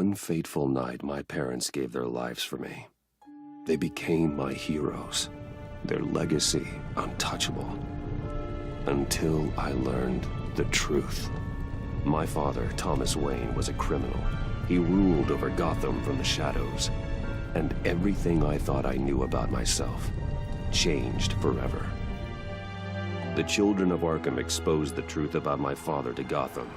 one fateful night, my parents gave their lives for me. They became my heroes, their legacy untouchable. Until I learned the truth. My father, Thomas Wayne, was a criminal. He ruled over Gotham from the shadows. And everything I thought I knew about myself changed forever. The children of Arkham exposed the truth about my father to Gotham.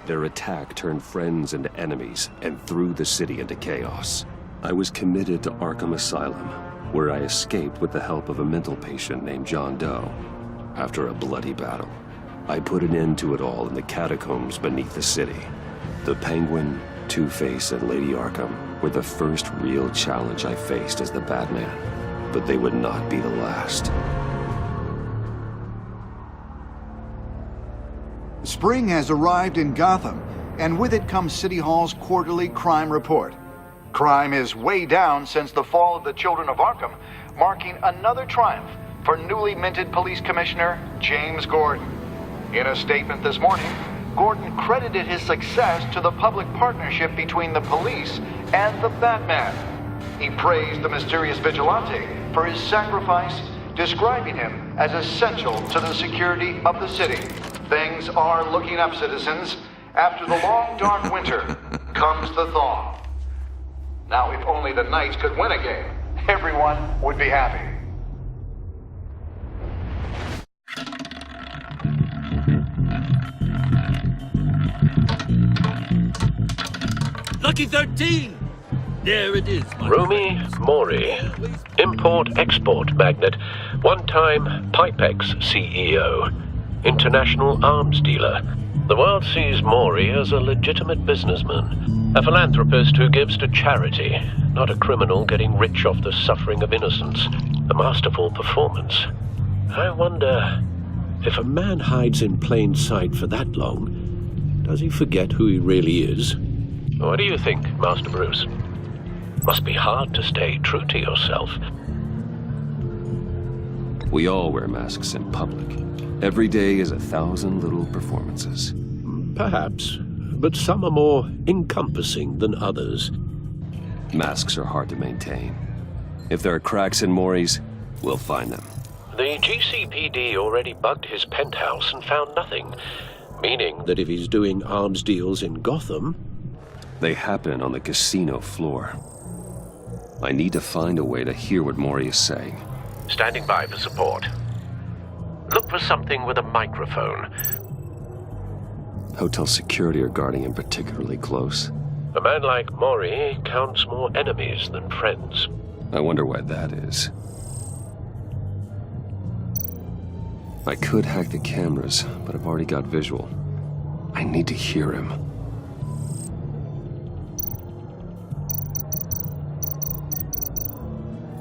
Their attack turned friends into enemies and threw the city into chaos. I was committed to Arkham Asylum, where I escaped with the help of a mental patient named John Doe. After a bloody battle, I put an end to it all in the catacombs beneath the city. The Penguin, Two-Face, and Lady Arkham were the first real challenge I faced as the Batman, but they would not be the last. Spring has arrived in Gotham, and with it comes City Hall's quarterly crime report. Crime is way down since the fall of the Children of Arkham, marking another triumph for newly minted Police Commissioner James Gordon. In a statement this morning, Gordon credited his success to the public partnership between the police and the Batman. He praised the mysterious vigilante for his sacrifice, describing him as essential to the security of the city. Things are looking up, citizens. After the long, dark winter comes the thaw. Now, if only the Knights could win a game, everyone would be happy. Lucky 13! There it is. Romy Mori, import-export magnate, one-time Pipex CEO, international arms dealer. The world sees Mori as a legitimate businessman, a philanthropist who gives to charity, not a criminal getting rich off the suffering of innocence. A masterful performance. I wonder, if a man hides in plain sight for that long, does he forget who he really is? What do you think, Master Bruce? Must be hard to stay true to yourself. We all wear masks in public. Every day is 1,000 little performances. Perhaps, but some are more encompassing than others. Masks are hard to maintain. If there are cracks in Mori's, we'll find them. The GCPD already bugged his penthouse and found nothing, meaning that if he's doing arms deals in Gotham... They happen on the casino floor. I need to find a way to hear what Mori is saying. Standing by for support. Look for something with a microphone. Hotel security are guarding him particularly close. A man like Mori counts more enemies than friends. I wonder why that is. I could hack the cameras, but I've already got visual. I need to hear him.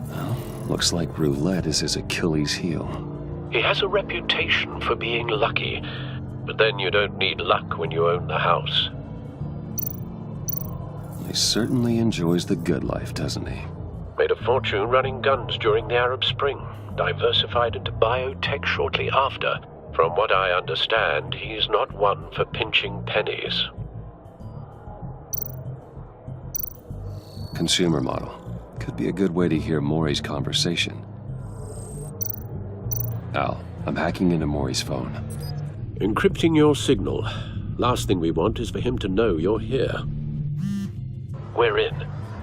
Well, looks like roulette is his Achilles heel. He has a reputation for being lucky, but then you don't need luck when you own the house. He certainly enjoys the good life, doesn't he? Made a fortune running guns during the Arab Spring, diversified into biotech shortly after. From what I understand, he's not one for pinching pennies. Consumer model. Could be a good way to hear Mori's conversation. Al, I'm hacking into Mori's phone. Encrypting your signal. Last thing we want is for him to know you're here. We're in.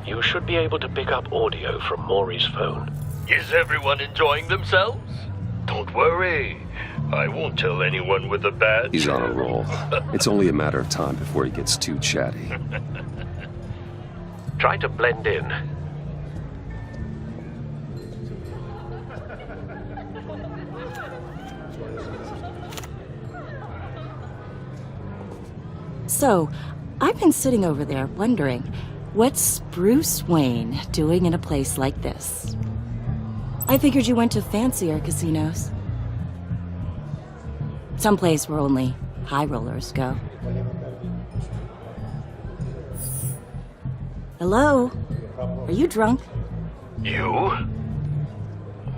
You should be able to pick up audio from Mori's phone. Is everyone enjoying themselves? Don't worry. I won't tell anyone with a badge. He's on a roll. It's only a matter of time before he gets too chatty. Try to blend in. So, I've been sitting over there wondering, what's Bruce Wayne doing in a place like this? I figured you went to fancier casinos. Someplace where only high rollers go. Hello? Are you drunk? You?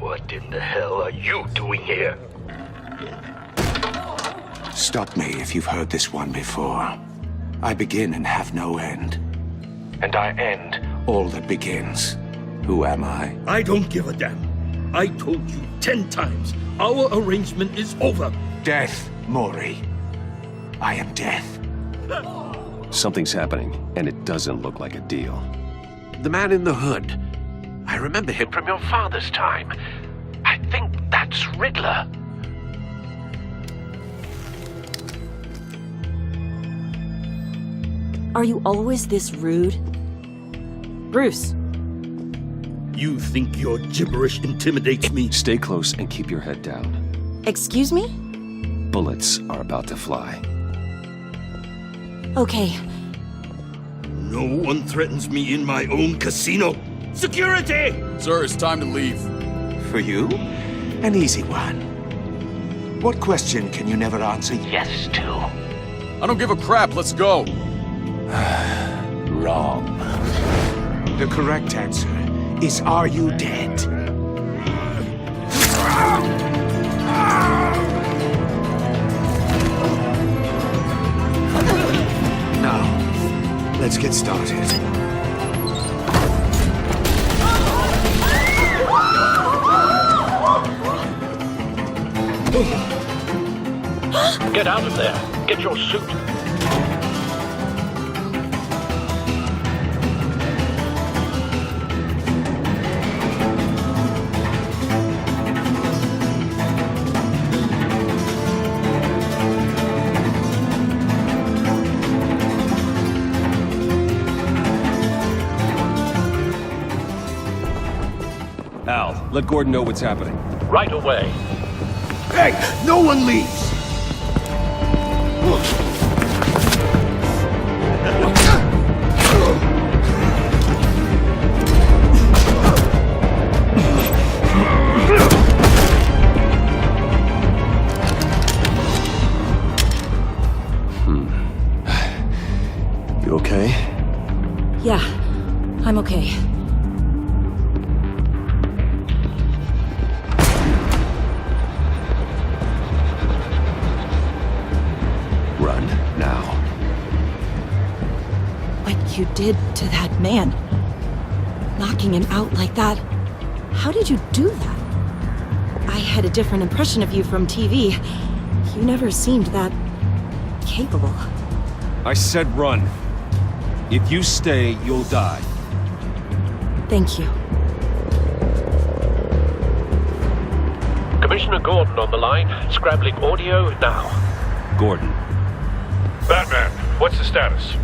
What in the hell are you doing here? Stop me if you've heard this one before. I begin and have no end. and I end all that begins. Who am I? I don't give a damn. I told you 10 times. Our arrangement is over. Death, Maury. I am death. Something's happening, and it doesn't look like a deal. The man in the hood. I remember him from your father's time. I think that's Riddler. Are you always this rude? Bruce. You think your gibberish intimidates me? Stay close and keep your head down. Excuse me? Bullets are about to fly. Okay. No one threatens me in my own casino. Security! Sir, it's time to leave. For you? An easy one. What question can you never answer yes to? I don't give a crap, let's go. Wrong. The correct answer is, are you dead? Now, let's get started. Get out of there. Get your suit. Al, let Gordon know what's happening. Right away. Hey, no one leaves! You okay? Yeah, I'm okay. Run, now. What you did to that man. Knocking him out like that. How did you do that? I had a different impression of you from TV. You never seemed that capable. I said run. If you stay, you'll die. Thank you. Commissioner Gordon on the line. Scrabbling audio now. Gordon. Batman, what's the status?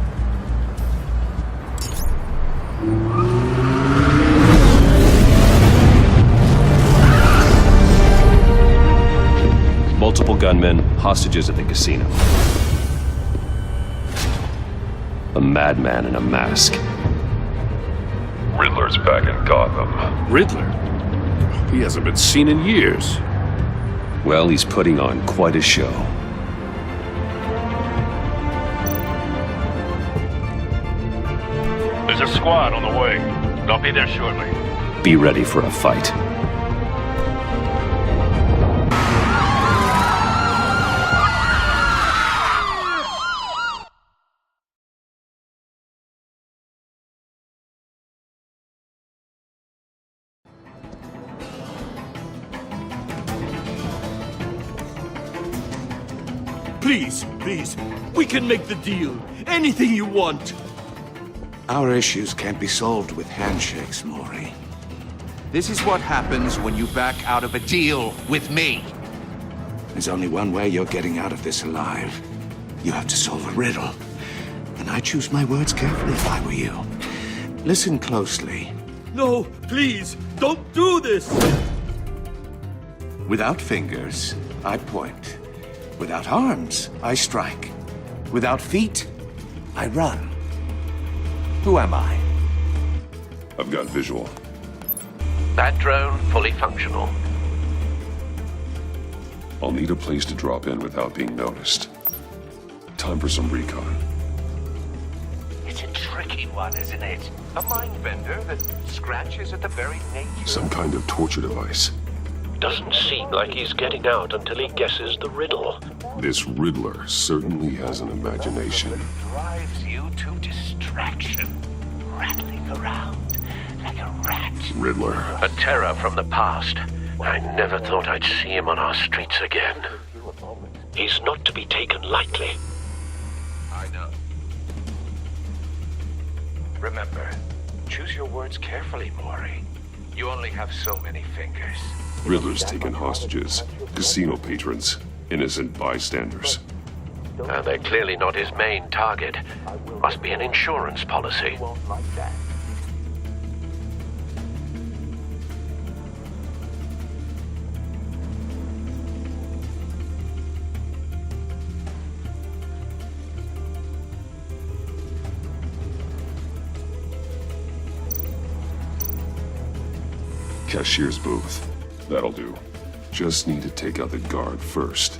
Multiple gunmen, hostages at the casino. A madman in a mask. Riddler's back in Gotham. Riddler? He hasn't been seen in years. Well, he's putting on quite a show. There's a squad on the way. They'll be there shortly. Be ready for a fight. Please, please, we can make the deal. Anything you want. Our issues can't be solved with handshakes, Maury. This is what happens when you back out of a deal with me. There's only one way you're getting out of this alive. You have to solve a riddle. And I choose my words carefully if I were you. Listen closely. No, please, don't do this. Without fingers, I point. Without arms, I strike. Without feet, I run. Who am I? I've got visual. That drone fully functional. I'll need a place to drop in without being noticed. Time for some recon. It's a tricky one, isn't it? A mind bender that scratches at the very nature. Some kind of torture device. Doesn't seem like he's getting out until he guesses the riddle. This Riddler certainly has an imagination. Drives you to distraction. rattling around like a rat. Riddler. A terror from the past. I never thought I'd see him on our streets again. He's not to be taken lightly. I know. Remember, choose your words carefully, Maury. You only have so many fingers. Riddler's taken hostages, casino patrons, innocent bystanders. And they're clearly not his main target. Must be an insurance policy. Cashier's booth. That'll do. Just need to take out the guard first.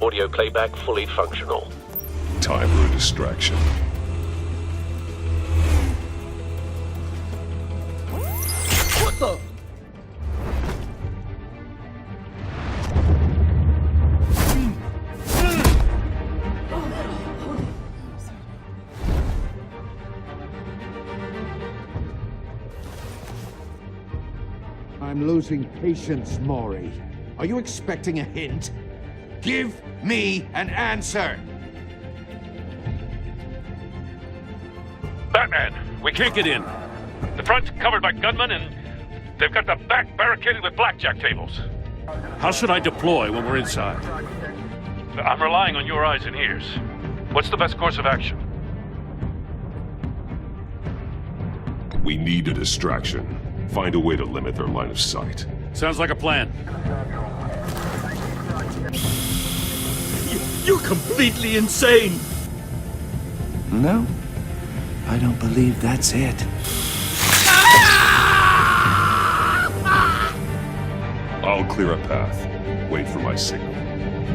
Audio playback fully functional. Time for a distraction. What the? I'm losing patience, Maury. Are you expecting a hint? Give me an answer! Batman, we can't get in. The front's covered by gunmen, and they've got the back barricaded with blackjack tables. How should I deploy when we're inside? I'm relying on your eyes and ears. What's the best course of action? We need a distraction. Find a way to limit their line of sight. Sounds like a plan. You're completely insane! No, I don't believe that's it. I'll clear a path. Wait for my signal.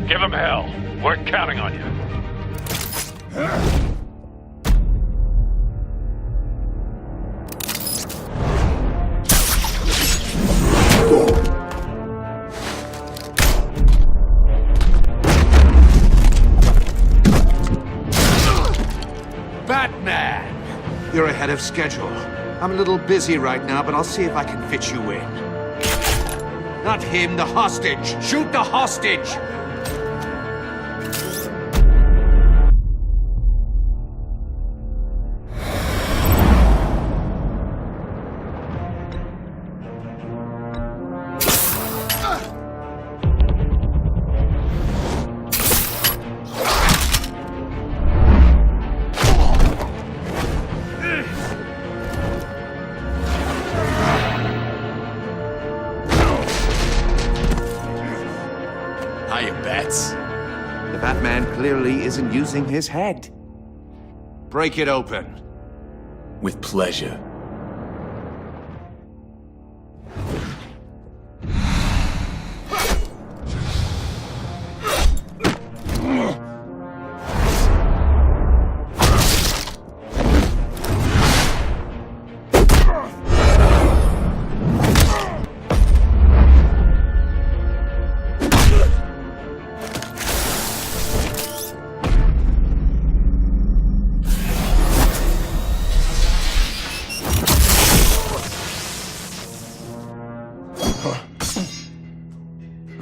Give them hell. We're counting on you. Batman! You're ahead of schedule. I'm a little busy right now, but I'll see if I can fit you in. Not him, the hostage! Shoot the hostage! The Batman clearly isn't using his head. Break it open. With pleasure.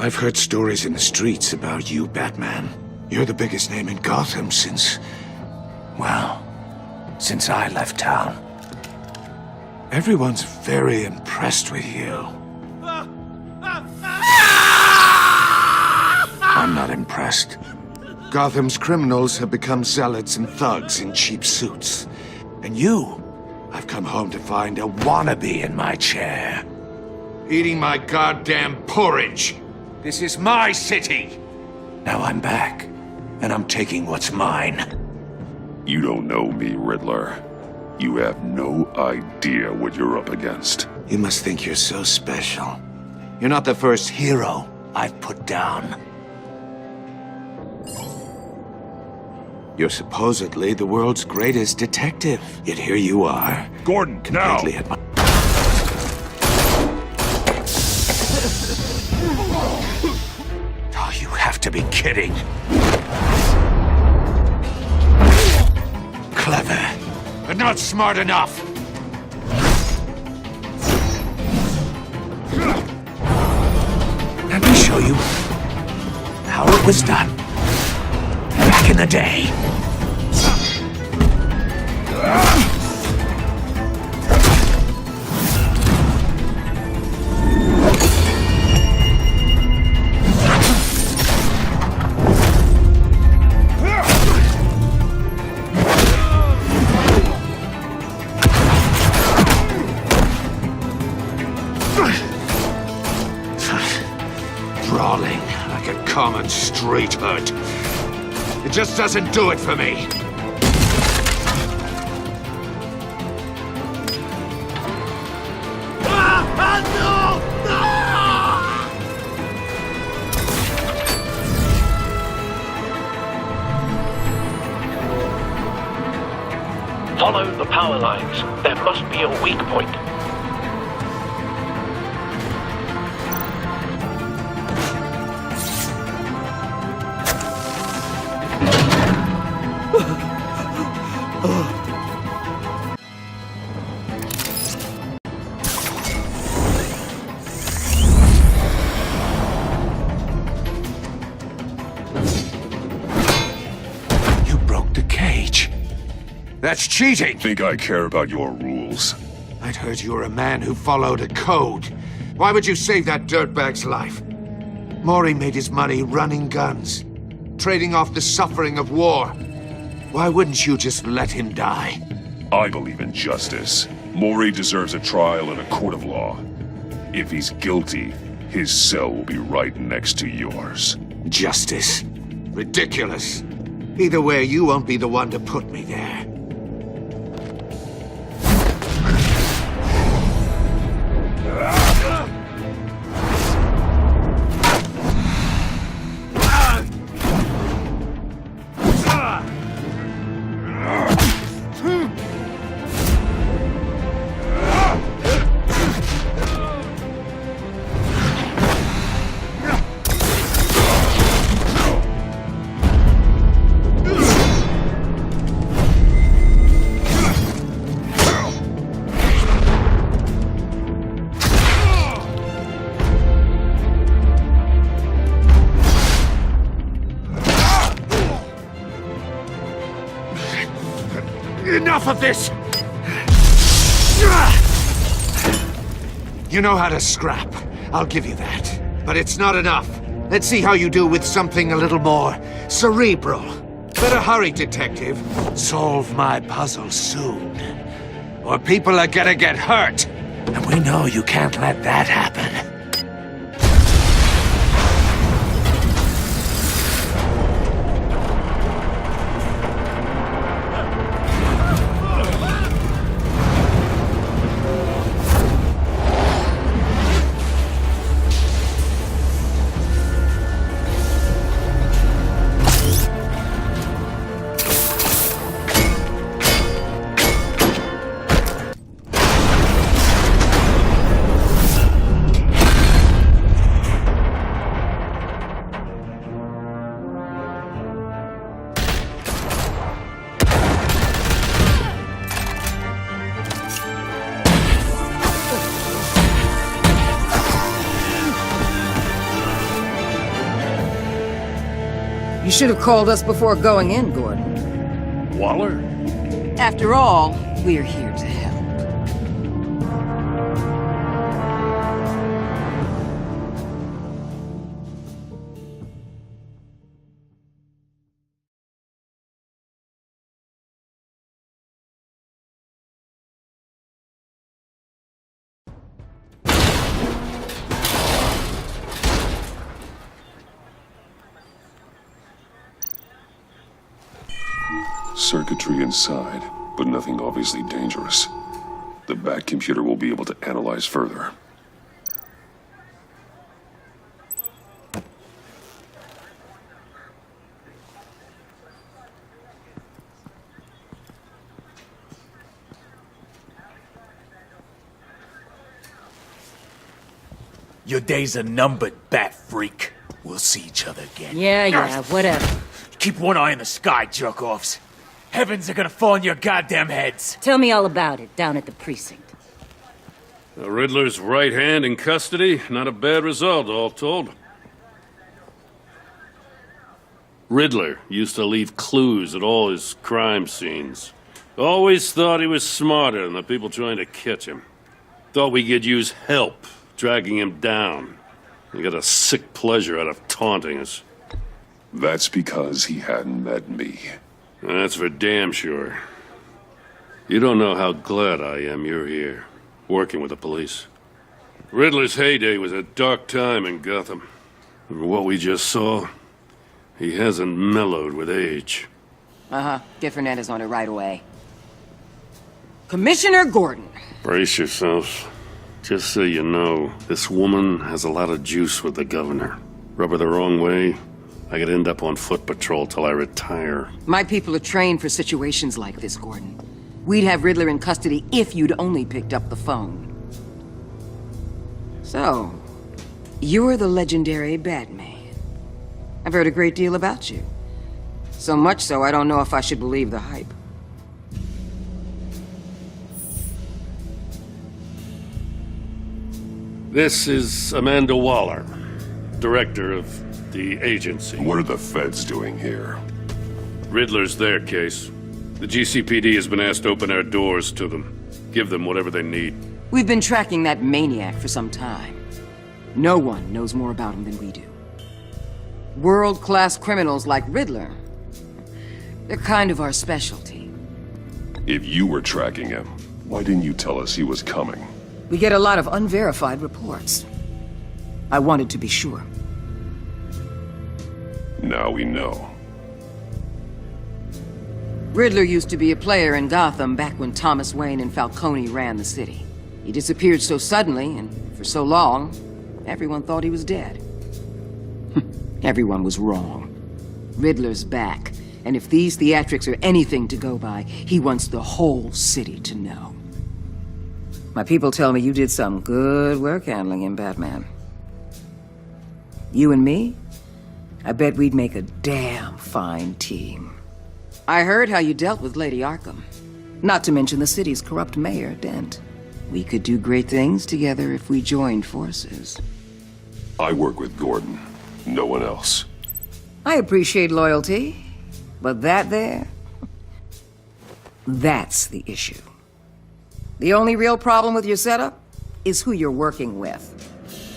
I've heard stories in the streets about you, Batman. You're the biggest name in Gotham since I left town. Everyone's very impressed with you. I'm not impressed. Gotham's criminals have become zealots and thugs in cheap suits. And you, I've come home to find a wannabe in my chair. Eating my goddamn porridge. This is my city. Now I'm back, and I'm taking what's mine. You don't know me, Riddler. You have no idea what you're up against. You must think you're so special. You're not the first hero I've put down. You're supposedly the world's greatest detective. Yet here you are. Gordon, now! Completely at my... All you have got to be kidding. Clever, but not smart enough. Let me show you how it was done back in the day. Brawling like a common street hood. It just doesn't do it for me. Follow the power lines. There must be a weak point. You broke the cage. That's cheating! Think I care about your rules? I'd heard you were a man who followed a code. Why would you save that dirtbag's life? Maury made his money running guns, trading off the suffering of war. Why wouldn't you just let him die? I believe in justice. Maury deserves a trial in a court of law. If he's guilty, his cell will be right next to yours. Justice? Ridiculous. Either way, you won't be the one to put me there. Enough of this! You know how to scrap. I'll give you that. But it's not enough. Let's see how you do with something a little more cerebral. Better hurry, detective. Solve my puzzle soon. Or people are gonna get hurt. And we know you can't let that happen. You should have called us before going in, Gordon. Waller? After all, we're here to help. Circuitry inside, but nothing obviously dangerous. The back computer will be able to analyze further. Your days are numbered, bat freak. We'll see each other again. Yeah, whatever. Keep one eye in the sky, jerk-offs. Heavens are gonna fall on your goddamn heads. Tell me all about it down at the precinct. The Riddler's right hand in custody. Not a bad result, all told. Riddler used to leave clues at all his crime scenes. Always thought he was smarter than the people trying to catch him. Thought we could use help dragging him down. He got a sick pleasure out of taunting us. That's because he hadn't met me. That's for damn sure. You don't know how glad I am you're here, working with the police. Riddler's heyday was a dark time in Gotham. And what we just saw, he hasn't mellowed with age. Get Fernandez on it right away. Commissioner Gordon. Brace yourselves. Just so you know, this woman has a lot of juice with the governor. Rub her the wrong way, I could end up on foot patrol till I retire. My people are trained for situations like this, Gordon. We'd have Riddler in custody if you'd only picked up the phone. So, you're the legendary Batman. I've heard a great deal about you. So much so, I don't know if I should believe the hype. This is Amanda Waller, director of the agency. What are the feds doing here? Riddler's their case. The GCPD has been asked to open our doors to them. Give them whatever they need. We've been tracking that maniac for some time. No one knows more about him than we do. World-class criminals like Riddler. They're kind of our specialty. If you were tracking him, why didn't you tell us he was coming? We get a lot of unverified reports. I wanted to be sure. Now we know. Riddler used to be a player in Gotham back when Thomas Wayne and Falcone ran the city. He disappeared so suddenly and for so long, everyone thought he was dead. Everyone was wrong. Riddler's back, and if these theatrics are anything to go by, he wants the whole city to know. My people tell me you did some good work handling him, Batman. You and me? I bet we'd make a damn fine team. I heard how you dealt with Lady Arkham. Not to mention the city's corrupt mayor, Dent. We could do great things together if we joined forces. I work with Gordon. No one else. I appreciate loyalty, but that there... that's the issue. The only real problem with your setup is who you're working with.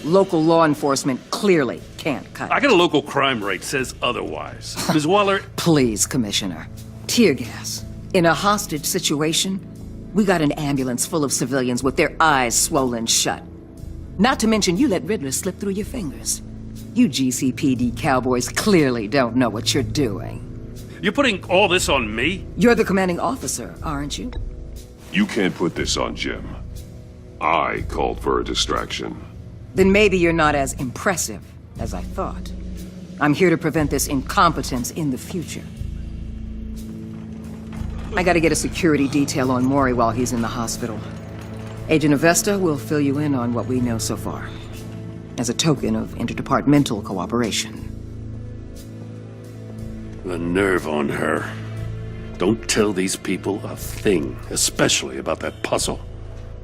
Local law enforcement clearly can't cut it. I got a local crime rate says otherwise. Ms. Waller... Please, Commissioner. Tear gas. In a hostage situation, we got an ambulance full of civilians with their eyes swollen shut. Not to mention you let Riddler slip through your fingers. You GCPD cowboys clearly don't know what you're doing. You're putting all this on me? You're the commanding officer, aren't you? You can't put this on Jim. I called for a distraction. Then maybe you're not as impressive as I thought. I'm here to prevent this incompetence in the future. I gotta get a security detail on Maury while he's in the hospital. Agent Avesta will fill you in on what we know so far, as a token of interdepartmental cooperation. The nerve on her. Don't tell these people a thing, especially about that puzzle.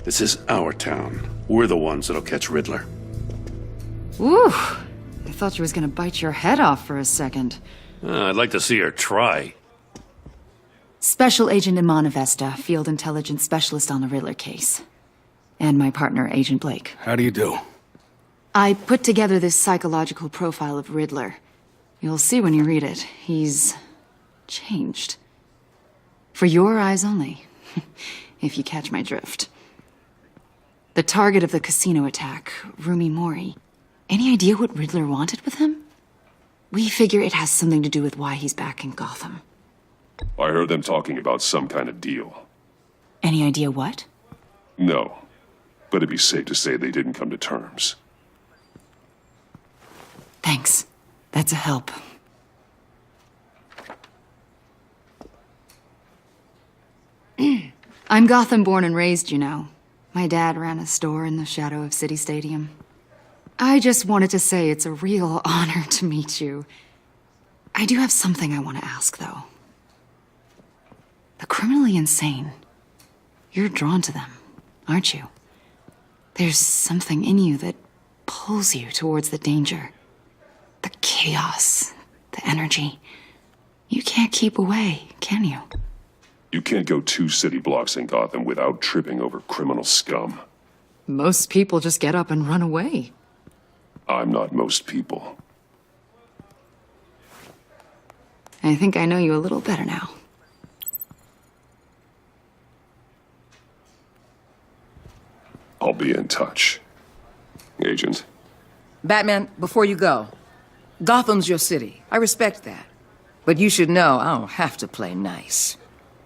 This is our town. We're the ones that'll catch Riddler. Ooh, I thought she was gonna bite your head off for a second. I'd like to see her try. Special Agent Iman Avesta, Field Intelligence Specialist on the Riddler case. And my partner, Agent Blake. How do you do? I put together this psychological profile of Riddler. You'll see when you read it. He's... changed. For your eyes only, if you catch my drift. The target of the casino attack, Rumi Mori. Any idea what Riddler wanted with him? We figure it has something to do with why he's back in Gotham. I heard them talking about some kind of deal. Any idea what? No, but it'd be safe to say they didn't come to terms. Thanks. That's a help. I'm Gotham born and raised, you know. My dad ran a store in the shadow of City Stadium. I just wanted to say it's a real honor to meet you. I do have something I want to ask, though. The criminally insane. You're drawn to them, aren't you? There's something in you that pulls you towards the danger. The chaos, the energy. You can't keep away, can you? You can't go 2 city blocks in Gotham without tripping over criminal scum. Most people just get up and run away. I'm not most people. I think I know you a little better now. I'll be in touch. Agent. Batman, before you go, Gotham's your city. I respect that. But you should know I don't have to play nice.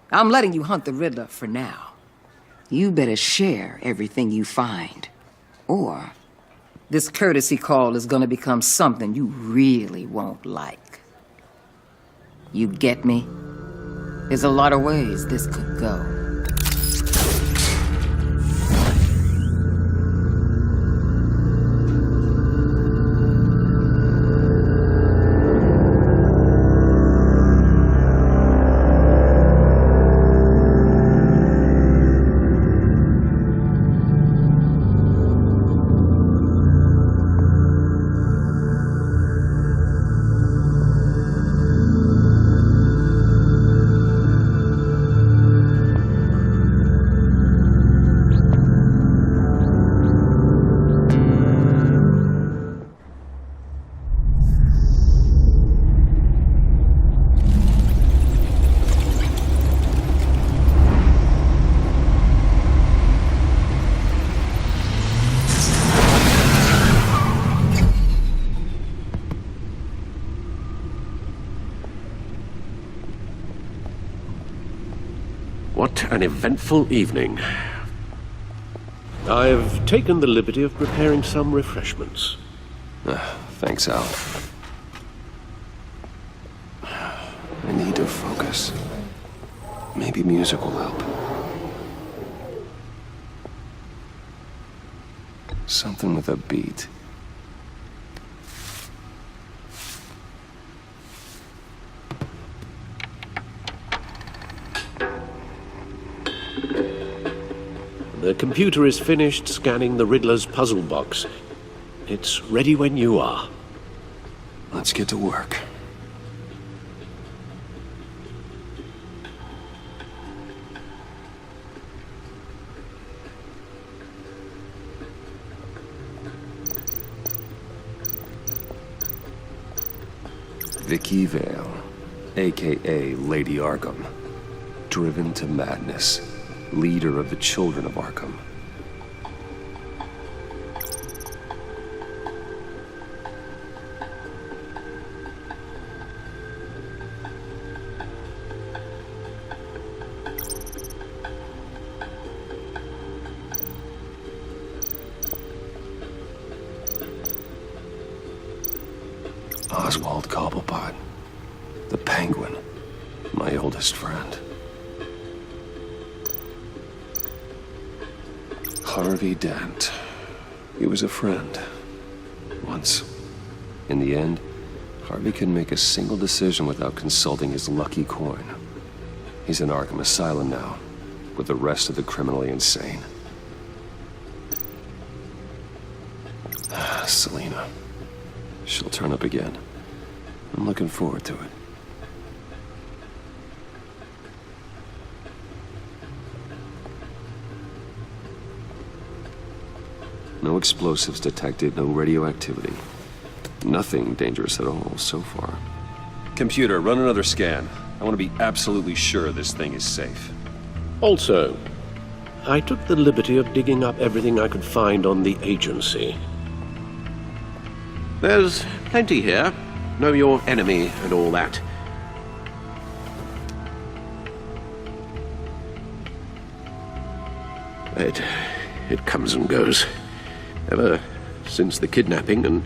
I'm letting you hunt the Riddler for now. You better share everything you find. Or this courtesy call is gonna become something you really won't like. You get me? There's a lot of ways this could go. What an eventful evening. I've taken the liberty of preparing some refreshments. Thanks, Al. I need to focus. Maybe music will help. Something with a beat. The computer is finished scanning the Riddler's puzzle box. It's ready when you are. Let's get to work. Vicky Vale, aka Lady Arkham, driven to madness, leader of the Children of Arkham. Oswald Cobblepot, the Penguin, my oldest friend. Harvey Dent. He was a friend. Once. In the end, Harvey couldn't make a single decision without consulting his lucky coin. He's in Arkham Asylum now, with the rest of the criminally insane. Selina. She'll turn up again. I'm looking forward to it. No explosives detected, no radioactivity. Nothing dangerous at all so far. Computer, run another scan. I want to be absolutely sure this thing is safe. Also, I took the liberty of digging up everything I could find on the agency. There's plenty here. Know your enemy and all that. It comes and goes. Ever since the kidnapping and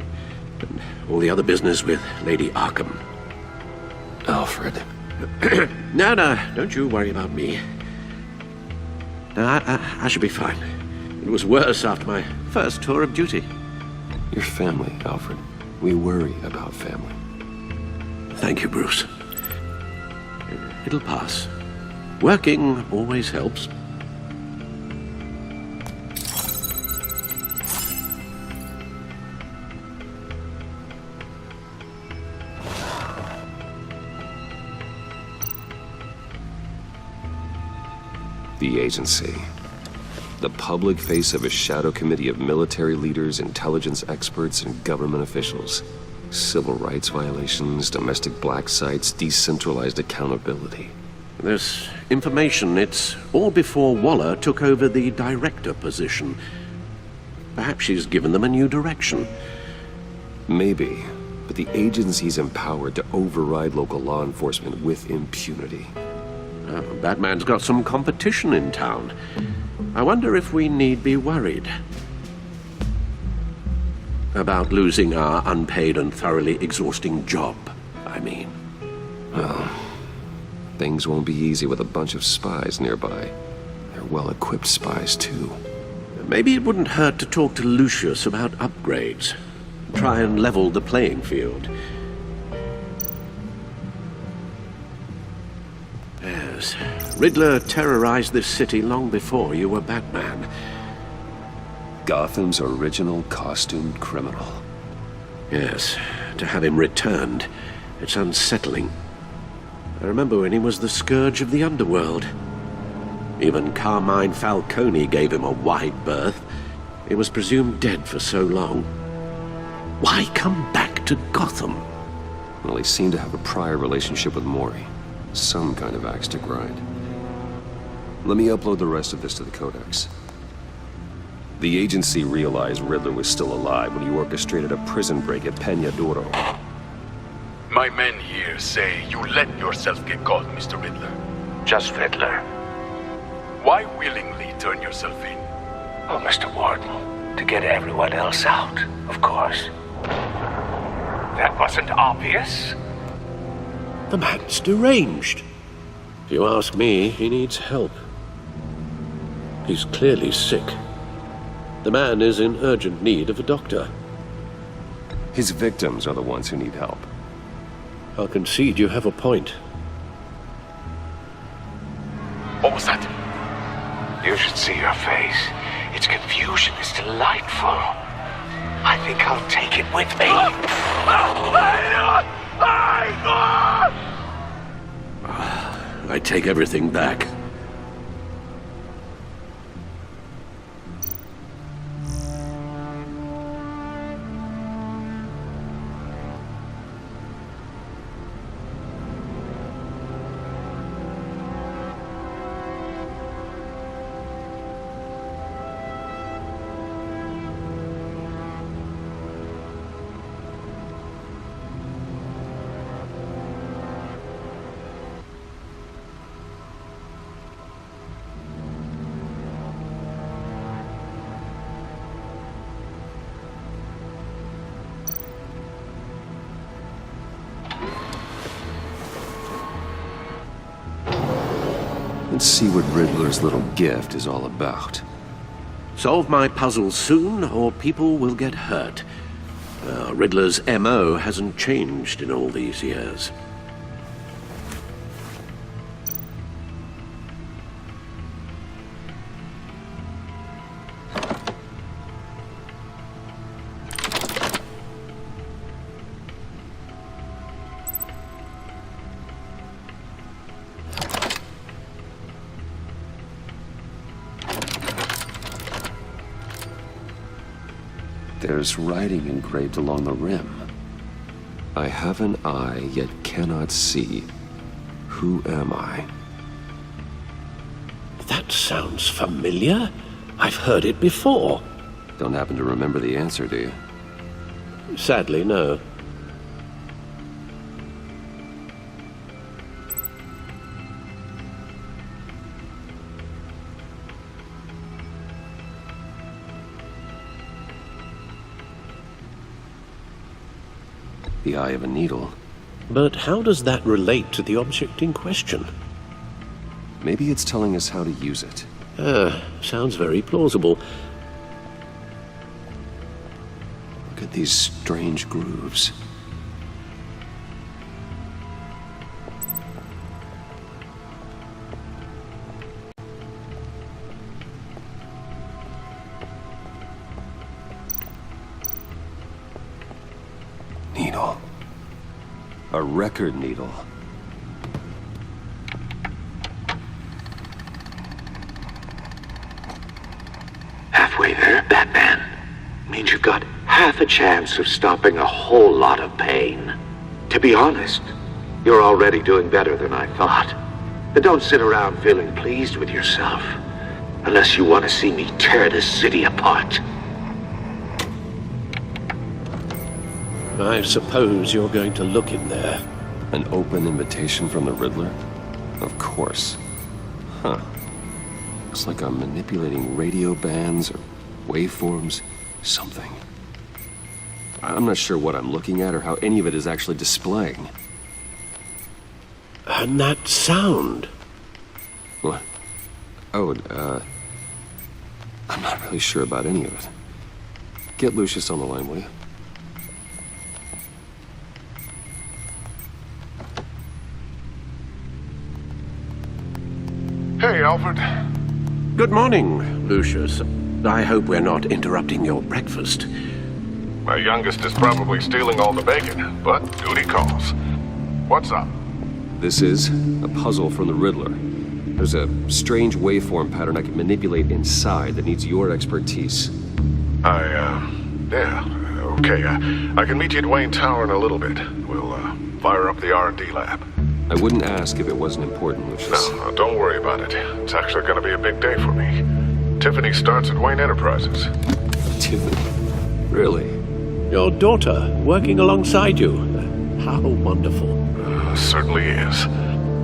all the other business with Lady Arkham. Alfred. No, don't you worry about me. No, I should be fine. It was worse after my first tour of duty. Your family, Alfred. We worry about family. Thank you, Bruce. It'll pass. Working always helps. The agency. The public face of a shadow committee of military leaders, intelligence experts, and government officials. Civil rights violations, domestic black sites, decentralized accountability. This information, it's all before Waller took over the director position. Perhaps she's given them a new direction. Maybe, but the agency's empowered to override local law enforcement with impunity. Batman's got some competition in town. I wonder if we need be worried about losing our unpaid and thoroughly exhausting job, I mean. Well, things won't be easy with a bunch of spies nearby. They're well-equipped spies, too. Maybe it wouldn't hurt to talk to Lucius about upgrades. Try and level the playing field. Yes, Riddler terrorized this city long before you were Batman. Gotham's original costumed criminal. Yes, to have him returned, it's unsettling. I remember when he was the scourge of the underworld. Even Carmine Falcone gave him a wide berth. He was presumed dead for so long. Why come back to Gotham? Well, he seemed to have a prior relationship with Mori. Some kind of axe to grind. Let me upload the rest of this to the Codex. The agency realized Riddler was still alive when he orchestrated a prison break at Peña Duro. My men here say you let yourself get caught, Mr. Riddler. Just Riddler. Why willingly turn yourself in? Oh, Mr. Warden, to get everyone else out, of course. That wasn't obvious. The man's deranged. If you ask me, he needs help. He's clearly sick. The man is in urgent need of a doctor. His victims are the ones who need help. I'll concede you have a point. What was that? You should see your face. Its confusion is delightful. I think I'll take it with me. I take everything back. Let's see what Riddler's little gift is all about. Solve my puzzle soon, or people will get hurt. Riddler's M.O. hasn't changed in all these years. There's writing engraved along the rim. I have an eye, yet cannot see. Who am I? That sounds familiar. I've heard it before. Don't happen to remember the answer, do you? Sadly, no. The eye of a needle. But how does that relate to the object in question? Maybe it's telling us how to use it. Sounds very plausible. Look these strange grooves. Needle. A record needle. Halfway there, Batman. Means you've got half a chance of stopping a whole lot of pain. To be honest, you're already doing better than I thought. But don't sit around feeling pleased with yourself. Unless you want to see me tear this city apart. I suppose you're going to look in there. An open invitation from the Riddler? Of course. Huh. Looks like I'm manipulating radio bands or waveforms. Something. I'm not sure what I'm looking at or how any of it is actually displaying. And that sound? What? Oh, I'm not really sure about any of it. Get Lucius on the line, will you? Hey, Alfred. Good morning, Lucius. I hope we're not interrupting your breakfast. My youngest is probably stealing all the bacon, but duty calls. What's up? This is a puzzle from the Riddler. There's a strange waveform pattern I can manipulate inside that needs your expertise. Yeah, okay. I can meet you at Wayne Tower in a little bit. We'll, fire up the R&D lab. I wouldn't ask if it wasn't important, Lucius. No, don't worry about it. It's actually gonna be a big day for me. Tiffany starts at Wayne Enterprises. Tiffany? Really? Your daughter, working alongside you. How wonderful. Certainly is.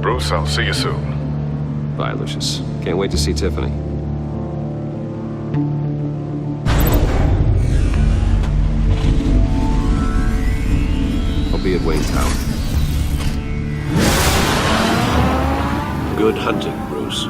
Bruce, I'll see you soon. Bye, Lucius. Can't wait to see Tiffany. I'll be at Wayne Tower. Good hunting, Bruce.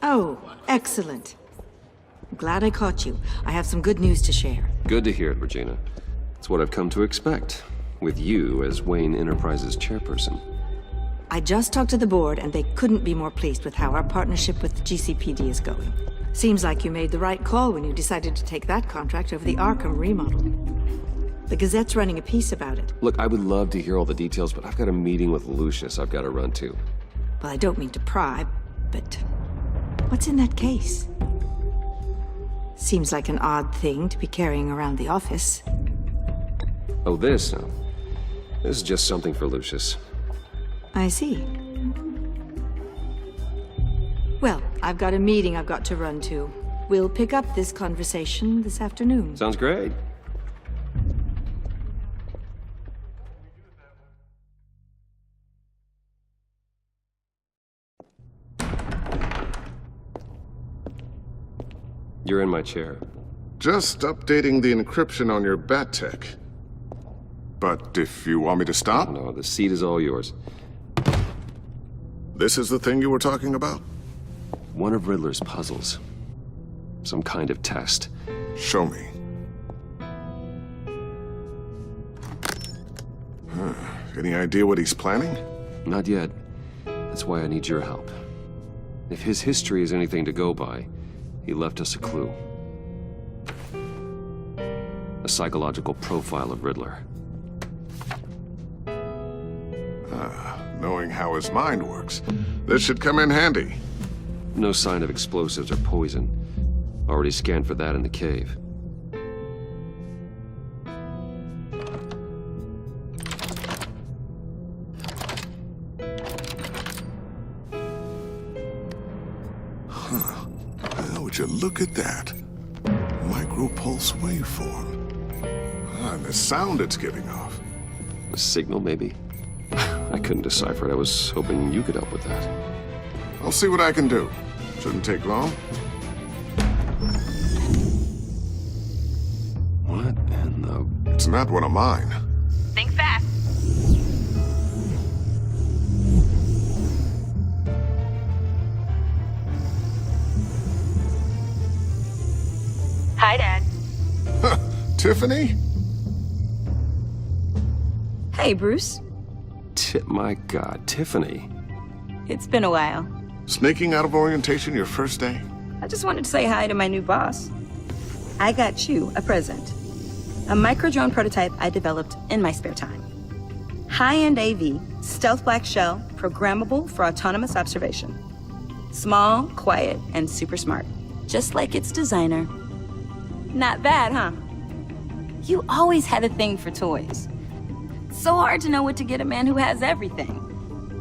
Oh, excellent. I'm glad I caught you. I have some good news to share. Good to hear it, Regina. It's what I've come to expect, with you as Wayne Enterprises chairperson. I just talked to the board, and they couldn't be more pleased with how our partnership with GCPD is going. Seems like you made the right call when you decided to take that contract over the Arkham remodel. The Gazette's running a piece about it. Look, I would love to hear all the details, but I've got a meeting with Lucius I've got to run to. Well, I don't mean to pry, but what's in that case? Seems like an odd thing to be carrying around the office. Oh, this? No. This is just something for Lucius. I see. Well, I've got a meeting I've got to run to. We'll pick up this conversation this afternoon. Sounds great. You're in my chair. Just updating the encryption on your bat tech. But if you want me to stop? No, the seat is all yours. This is the thing you were talking about? One of Riddler's puzzles. Some kind of test. Show me. Any idea what he's planning? Not yet. That's why I need your help. If his history is anything to go by, he left us a clue. A psychological profile of Riddler. Knowing how his mind works, this should come in handy. No sign of explosives or poison. Already scanned for that in the cave. Would you look at that? Micropulse waveform. And the sound it's giving off. A signal, maybe? I couldn't decipher it. I was hoping you could help with that. I'll see what I can do. Shouldn't take long. What in the... It's not one of mine. Think fast. Hi, Dad. Tiffany? Hey, Bruce. My God, Tiffany. It's been a while. Sneaking out of orientation your first day? I just wanted to say hi to my new boss. I got you a present. A micro-drone prototype I developed in my spare time. High-end AV, stealth black shell, programmable for autonomous observation. Small, quiet, and super smart. Just like its designer. Not bad, huh? You always had a thing for toys. So hard to know what to get a man who has everything.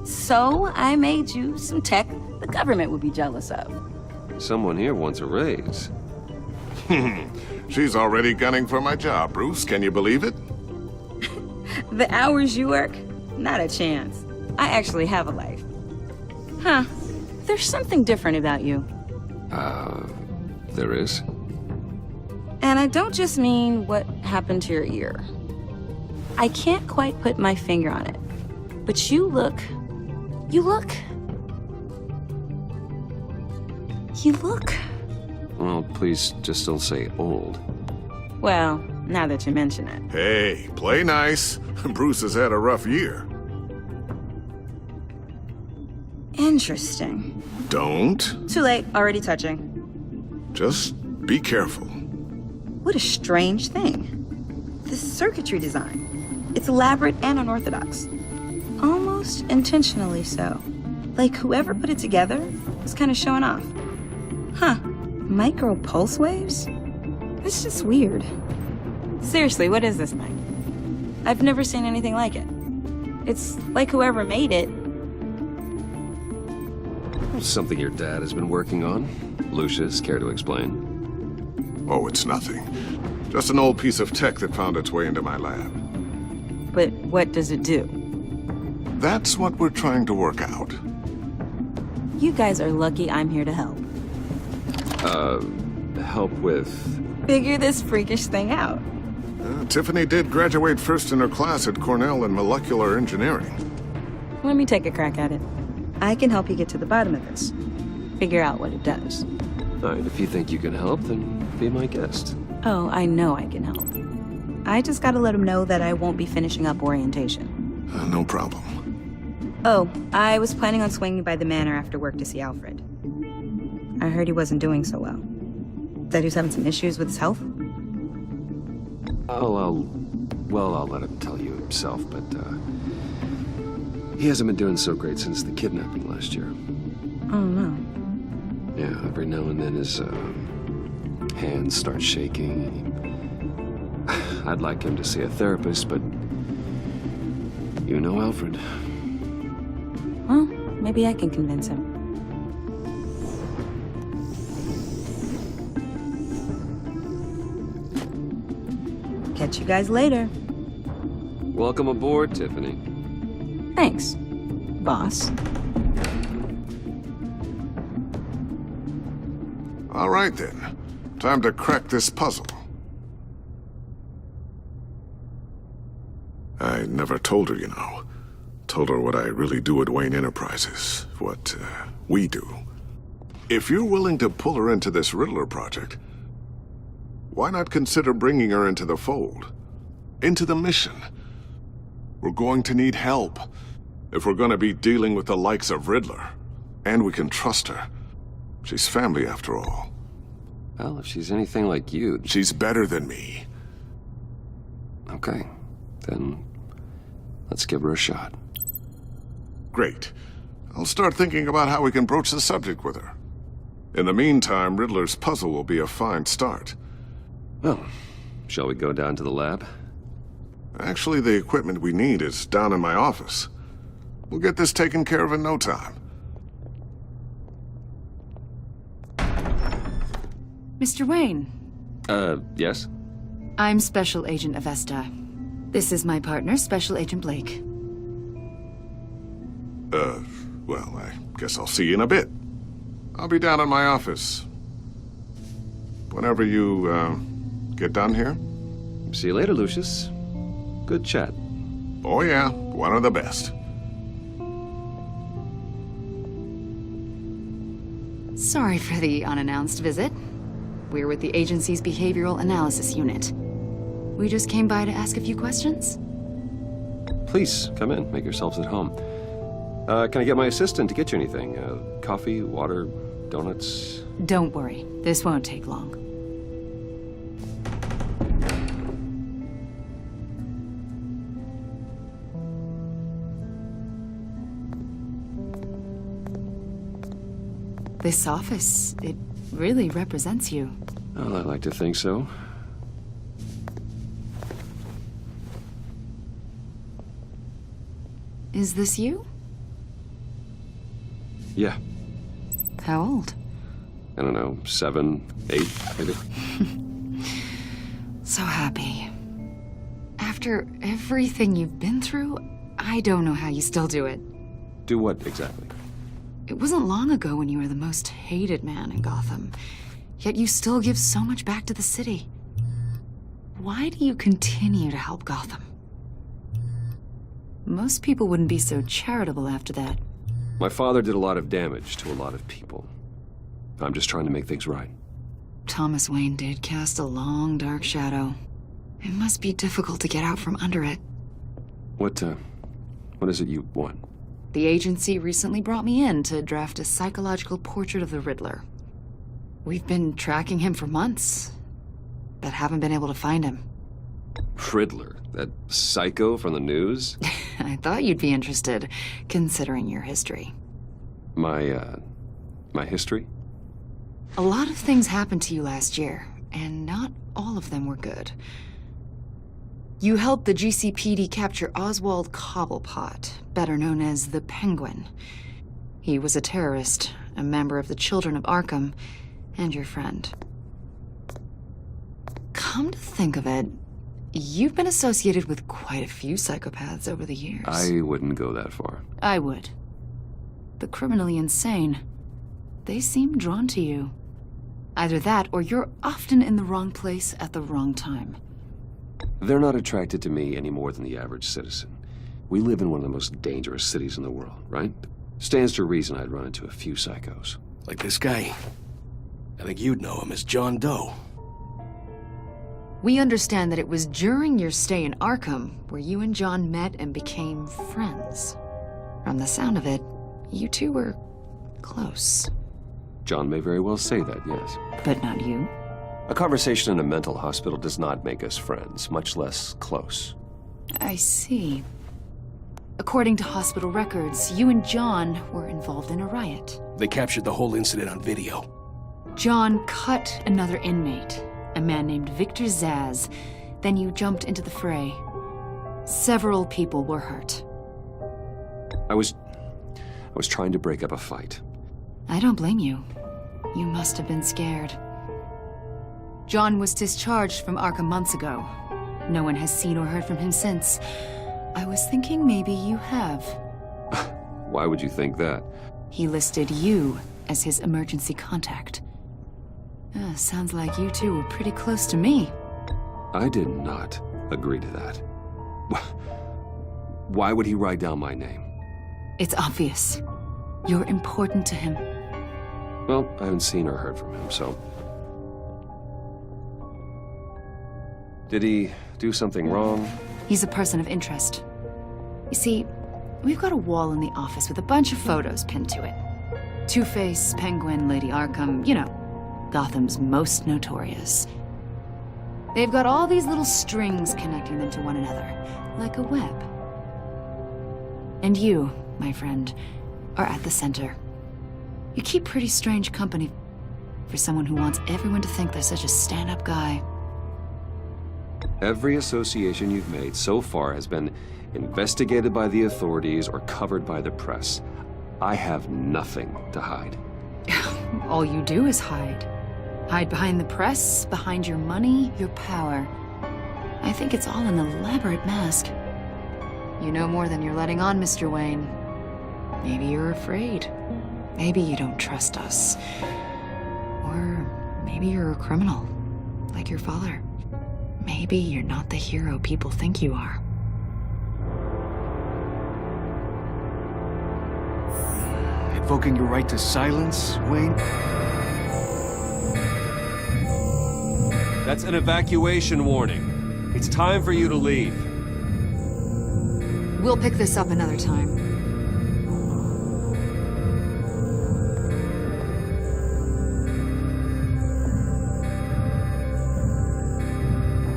So I made you some tech the government would be jealous of. Someone here wants a raise. She's already gunning for my job, Bruce. Can you believe it? The hours you work? Not a chance. I actually have a life. Huh. There's something different about you. There is? And I don't just mean what happened to your ear. I can't quite put my finger on it. But you look... Well, please just don't say old. Well, now that you mention it. Hey, play nice. Bruce has had a rough year. Interesting. Don't. Too late, already touching. Just be careful. What a strange thing. The circuitry design. It's elaborate and unorthodox. Almost intentionally so. Like whoever put it together was kind of showing off. Huh. Micro pulse waves? That's just weird. Seriously, what is this thing? I've never seen anything like it. It's like whoever made it. Something your dad has been working on. Lucius, care to explain? Oh, it's nothing. Just an old piece of tech that found its way into my lab. But what does it do? That's what we're trying to work out. You guys are lucky I'm here to help. Help with... Figure this freakish thing out. Tiffany did graduate first in her class at Cornell in molecular engineering. Let me take a crack at it. I can help you get to the bottom of this. Figure out what it does. All right, if you think you can help, then be my guest. Oh, I know I can help. I just gotta let him know that I won't be finishing up orientation. No problem. Oh, I was planning on swinging by the manor after work to see Alfred. I heard he wasn't doing so well. That he was having some issues with his health? I'll let him tell you himself, but, he hasn't been doing so great since the kidnapping last year. Oh, no. Yeah, every now and then his, hands start shaking. I'd like him to see a therapist, but you know Alfred. Well, maybe I can convince him. Catch you guys later. Welcome aboard, Tiffany. Thanks, boss. All right, then. Time to crack this puzzle. I never told her, you know. Told her what I really do at Wayne Enterprises. What, we do. If you're willing to pull her into this Riddler project, why not consider bringing her into the fold? Into the mission? We're going to need help if we're going to be dealing with the likes of Riddler. And we can trust her. She's family, after all. Well, if she's anything like you... She's better than me. Okay. Then let's give her a shot. Great. I'll start thinking about how we can broach the subject with her. In the meantime, Riddler's puzzle will be a fine start. Well, shall we go down to the lab? Actually, the equipment we need is down in my office. We'll get this taken care of in no time. Mr. Wayne. Yes? I'm Special Agent Avesta. This is my partner, Special Agent Blake. Well, I guess I'll see you in a bit. I'll be down in my office. Whenever you, get done here. See you later, Lucius. Good chat. Oh yeah, one of the best. Sorry for the unannounced visit. We're with the agency's behavioral analysis unit. We just came by to ask a few questions. Please, come in. Make yourselves at home. Can I get my assistant to get you anything? Coffee, water, donuts? Don't worry, this won't take long. This office, it really represents you. Well, I'd like to think so. Is this you? Yeah. How old? I don't know, 7, 8, maybe. So happy. After everything you've been through, I don't know how you still do it. Do what exactly? It wasn't long ago when you were the most hated man in Gotham, yet you still give so much back to the city. Why do you continue to help Gotham? Most people wouldn't be so charitable after that. My father did a lot of damage to a lot of people. I'm just trying to make things right. Thomas Wayne did cast a long, dark shadow. It must be difficult to get out from under it. What is it you want? The agency recently brought me in to draft a psychological portrait of the Riddler. We've been tracking him for months, but haven't been able to find him. Riddler? That psycho from the news? I thought you'd be interested, considering your history. My history? A lot of things happened to you last year, and not all of them were good. You helped the GCPD capture Oswald Cobblepot, better known as the Penguin. He was a terrorist, a member of the Children of Arkham, and your friend. Come to think of it, you've been associated with quite a few psychopaths over the years. I wouldn't go that far. I would. The criminally insane. They seem drawn to you. Either that, or you're often in the wrong place at the wrong time. They're not attracted to me any more than the average citizen. We live in one of the most dangerous cities in the world, right? Stands to reason I'd run into a few psychos. Like this guy. I think you'd know him as John Doe. We understand that it was during your stay in Arkham where you and John met and became friends. From the sound of it, you two were close. John may very well say that, yes. But not you. A conversation in a mental hospital does not make us friends, much less close. I see. According to hospital records, you and John were involved in a riot. They captured the whole incident on video. John cut another inmate, a man named Victor Zaz. Then you jumped into the fray. Several people were hurt. I was trying to break up a fight. I don't blame you. You must have been scared. John was discharged from Arkham months ago. No one has seen or heard from him since. I was thinking maybe you have. Why would you think that? He listed you as his emergency contact. Sounds like you two were pretty close to me. I did not agree to that. Why would he write down my name? It's obvious. You're important to him. Well, I haven't seen or heard from him, so... Did he do something wrong? He's a person of interest. You see, we've got a wall in the office with a bunch of photos pinned to it. Two-Face, Penguin, Lady Arkham, you know, Gotham's most notorious. They've got all these little strings connecting them to one another, like a web. And you, my friend, are at the center. You keep pretty strange company for someone who wants everyone to think they're such a stand-up guy. Every association you've made so far has been investigated by the authorities or covered by the press. I have nothing to hide. All you do is hide. Hide behind the press, behind your money, your power. I think it's all an elaborate mask. You know more than you're letting on, Mr. Wayne. Maybe you're afraid. Maybe you don't trust us. Or maybe you're a criminal, like your father. Maybe you're not the hero people think you are. Invoking your right to silence, Wayne? That's an evacuation warning. It's time for you to leave. We'll pick this up another time.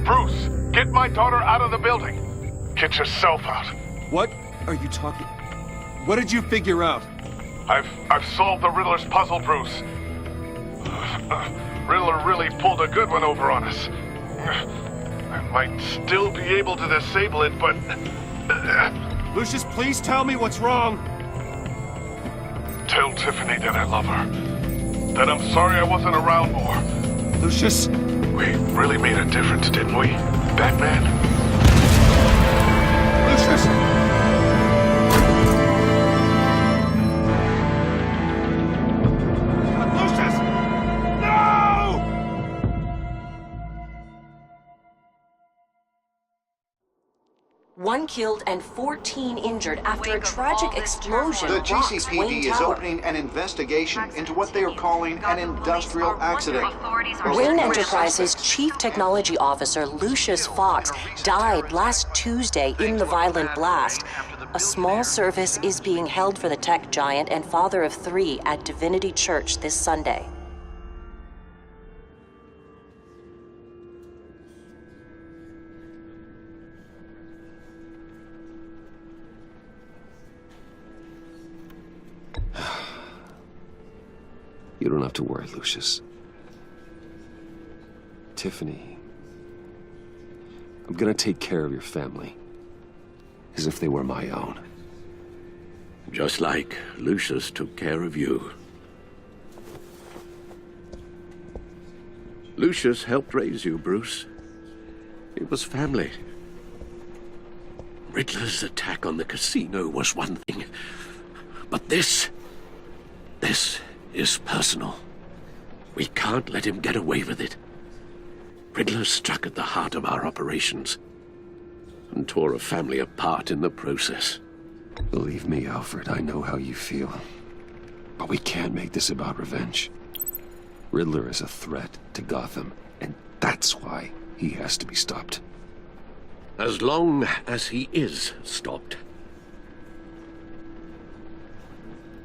Bruce, get my daughter out of the building. Get yourself out. What are you talking? What did you figure out? I've solved the Riddler's puzzle, Bruce. Riddler really pulled a good one over on us. I might still be able to disable it, but... Lucius, please tell me what's wrong. Tell Tiffany that I love her. That I'm sorry I wasn't around more. Lucius! We really made a difference, didn't we, Batman? Lucius! One killed and 14 injured after a tragic explosion. The rocks GCPD Wayne is Tower. opening an investigation into what they are calling an industrial accident. Wayne Enterprises' Chief Technology Officer Lucius Fox died last Tuesday in the violent blast. A small service is being held for the tech giant and father of 3 at Divinity Church this Sunday. You don't have to worry, Lucius. Tiffany, I'm gonna take care of your family, as if they were my own. Just like Lucius took care of you. Lucius helped raise you, Bruce. It was family. Riddler's attack on the casino was one thing, but this is personal. We can't let him get away with it. Riddler struck at the heart of our operations and tore a family apart in the process. Believe me, Alfred, I know how you feel. But we can't make this about revenge. Riddler is a threat to Gotham, and that's why he has to be stopped. As long as he is stopped.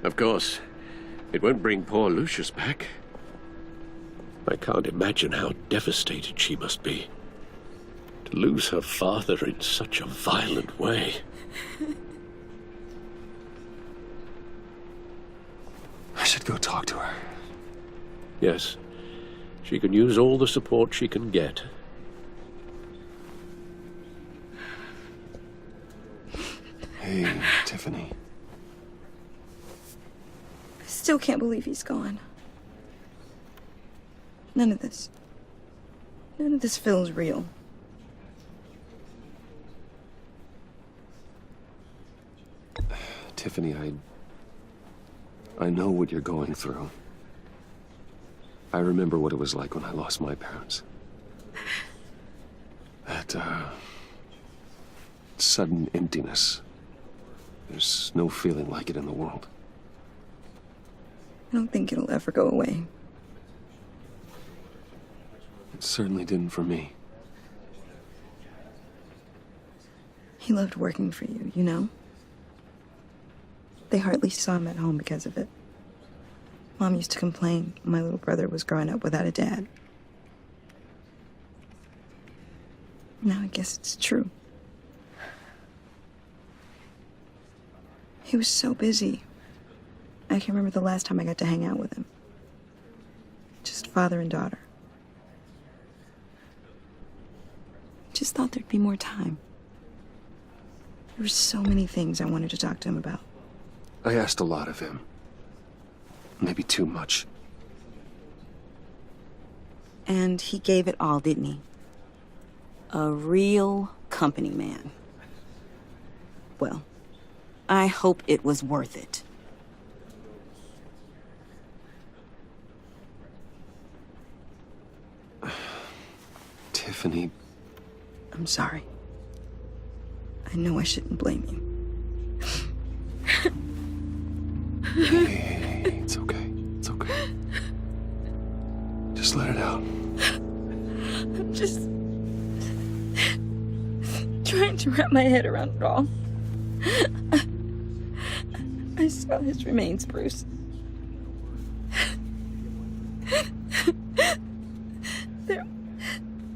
Of course, it won't bring poor Lucius back. I can't imagine how devastated she must be. To lose her father in such a violent way. I should go talk to her. Yes, she can use all the support she can get. Hey, Tiffany. I still can't believe he's gone. None of this feels real. Tiffany, I know what you're going through. I remember what it was like when I lost my parents. That, sudden emptiness. There's no feeling like it in the world. I don't think it'll ever go away. It certainly didn't for me. He loved working for you, you know? They hardly saw him at home because of it. Mom used to complain my little brother was growing up without a dad. Now I guess it's true. He was so busy. I can remember the last time I got to hang out with him. Just father and daughter. Just thought there'd be more time. There were so many things I wanted to talk to him about. I asked a lot of him. Maybe too much. And he gave it all, didn't he? A real company man. Well, I hope it was worth it. Tiffany, I'm sorry. I know I shouldn't blame you. hey, it's okay. It's okay. Just let it out. I'm just trying to wrap my head around it all. I saw his remains, Bruce.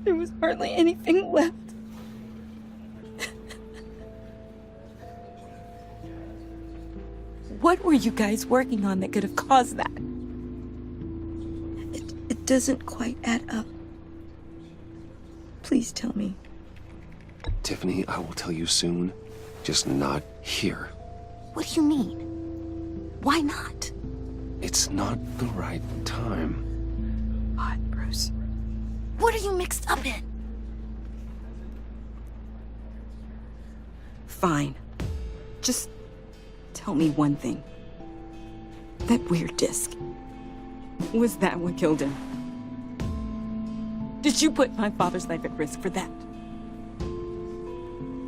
There was hardly anything left. What were you guys working on that could have caused that? It doesn't quite add up. Please tell me. Tiffany, I will tell you soon. Just not here. What do you mean? Why not? It's not the right time. What, Bruce? What are you mixed up in? Fine. Just tell me one thing. That weird disc. Was that what killed him? Did you put my father's life at risk for that?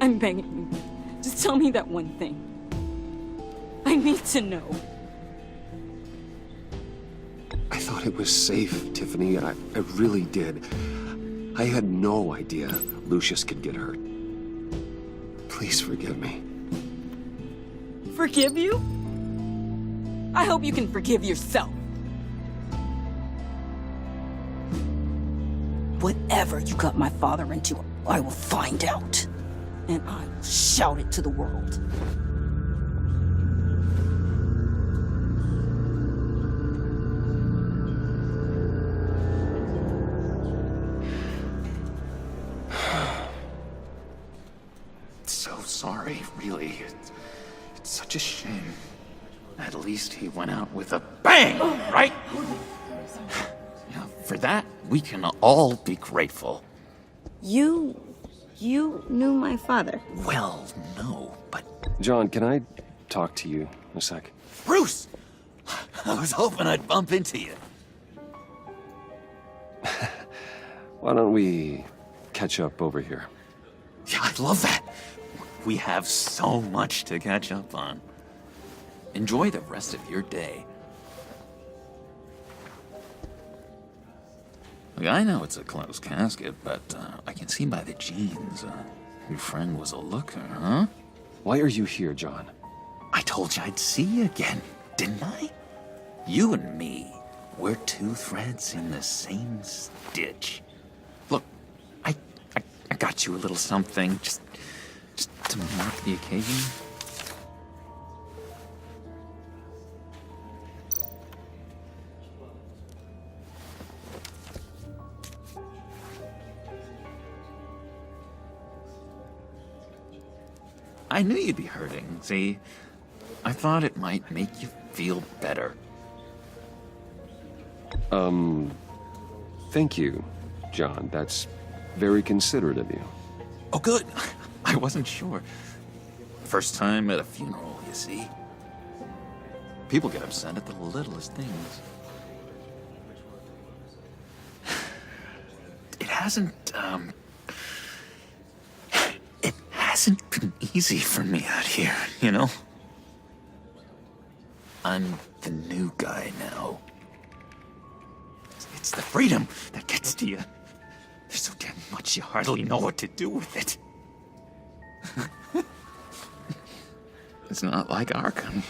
I'm begging you. Just tell me that one thing. I need to know. I thought it was safe, Tiffany. I really did. I had no idea Lucius could get hurt. Please forgive me. Forgive you? I hope you can forgive yourself. Whatever you got my father into, I will find out. And I will shout it to the world. So sorry, really. It's such a shame. At least he went out with a bang, right? Yeah, for that, we can all be grateful. You knew my father. Well, no, but... John, can I talk to you a sec? Bruce! I was hoping I'd bump into you. Why don't we catch up over here? Yeah, I'd love that. We have so much to catch up on. Enjoy the rest of your day. Look, I know it's a closed casket, but I can see by the jeans, your friend was a looker, huh? Why are you here, John? I told you I'd see you again, didn't I? You and me, we're two threads in the same stitch. Look, I got you a little something, just to mark the occasion. I knew you'd be hurting, see? I thought it might make you feel better. Thank you, John. That's very considerate of you. Oh, good. I wasn't sure. First time at a funeral, you see? People get upset at the littlest things. It hasn't been easy for me out here, you know? I'm the new guy now. It's the freedom that gets to you. There's so damn much you hardly know what to do with it. It's not like Arkham.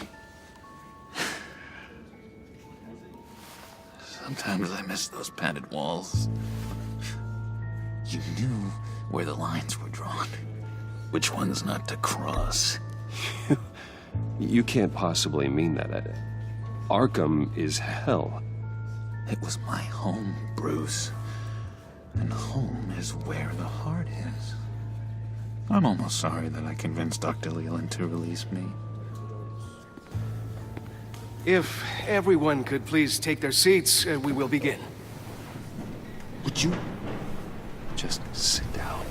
Sometimes I miss those padded walls. You knew where the lines were drawn. Which ones not to cross. You can't possibly mean that. Arkham is hell. It was my home, Bruce. And home is where the heart is. I'm almost sorry that I convinced Dr. Leland to release me. If everyone could please take their seats, we will begin. Would you just sit down?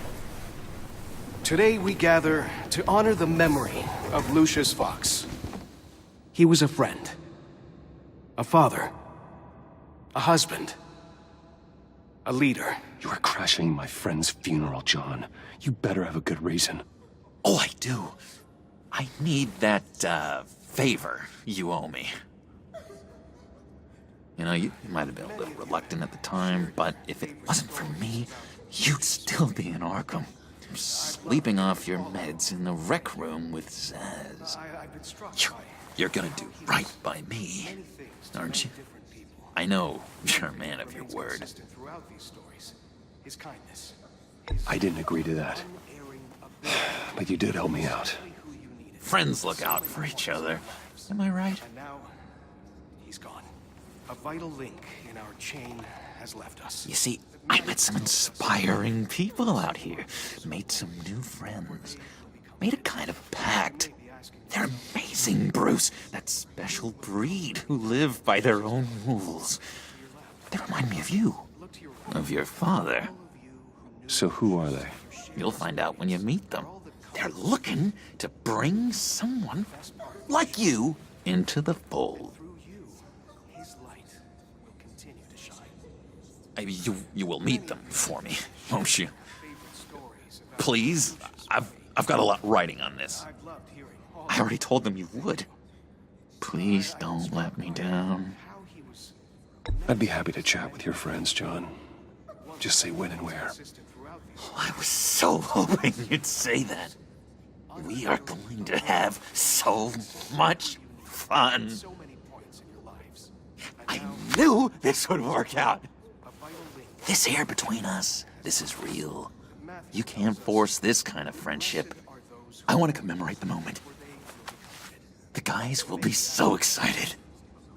Today we gather to honor the memory of Lucius Fox. He was a friend, a father, a husband, A leader. You are crashing my friend's funeral, John. You better have a good reason. Oh, I do. I need that, favor you owe me. You know, you might have been a little reluctant at the time, but if it wasn't for me, you'd still be in Arkham. Sleeping off your meds in the rec room with Zaz. You're gonna do right by me, aren't you? I know you're a man of your word. I didn't agree to that. But you did help me out. Friends look out for each other. Am I right? And now, he's gone. A vital link in our chain has left us. You see, I met some inspiring people out here. Made some new friends. Made a kind of pact. They're amazing, Bruce. That special breed who live by their own rules. They remind me of you. Of your father. So who are they? You'll find out when you meet them. They're looking to bring someone like you into the fold. You will meet them for me, won't you? Please? I've got a lot writing on this. I already told them you would. Please don't let me down. I'd be happy to chat with your friends, John. Just say when and where. I was so hoping you'd say that. We are going to have so much fun. I knew this would work out. This air between us, this is real. You can't force this kind of friendship. I want to commemorate the moment. The guys will be so excited.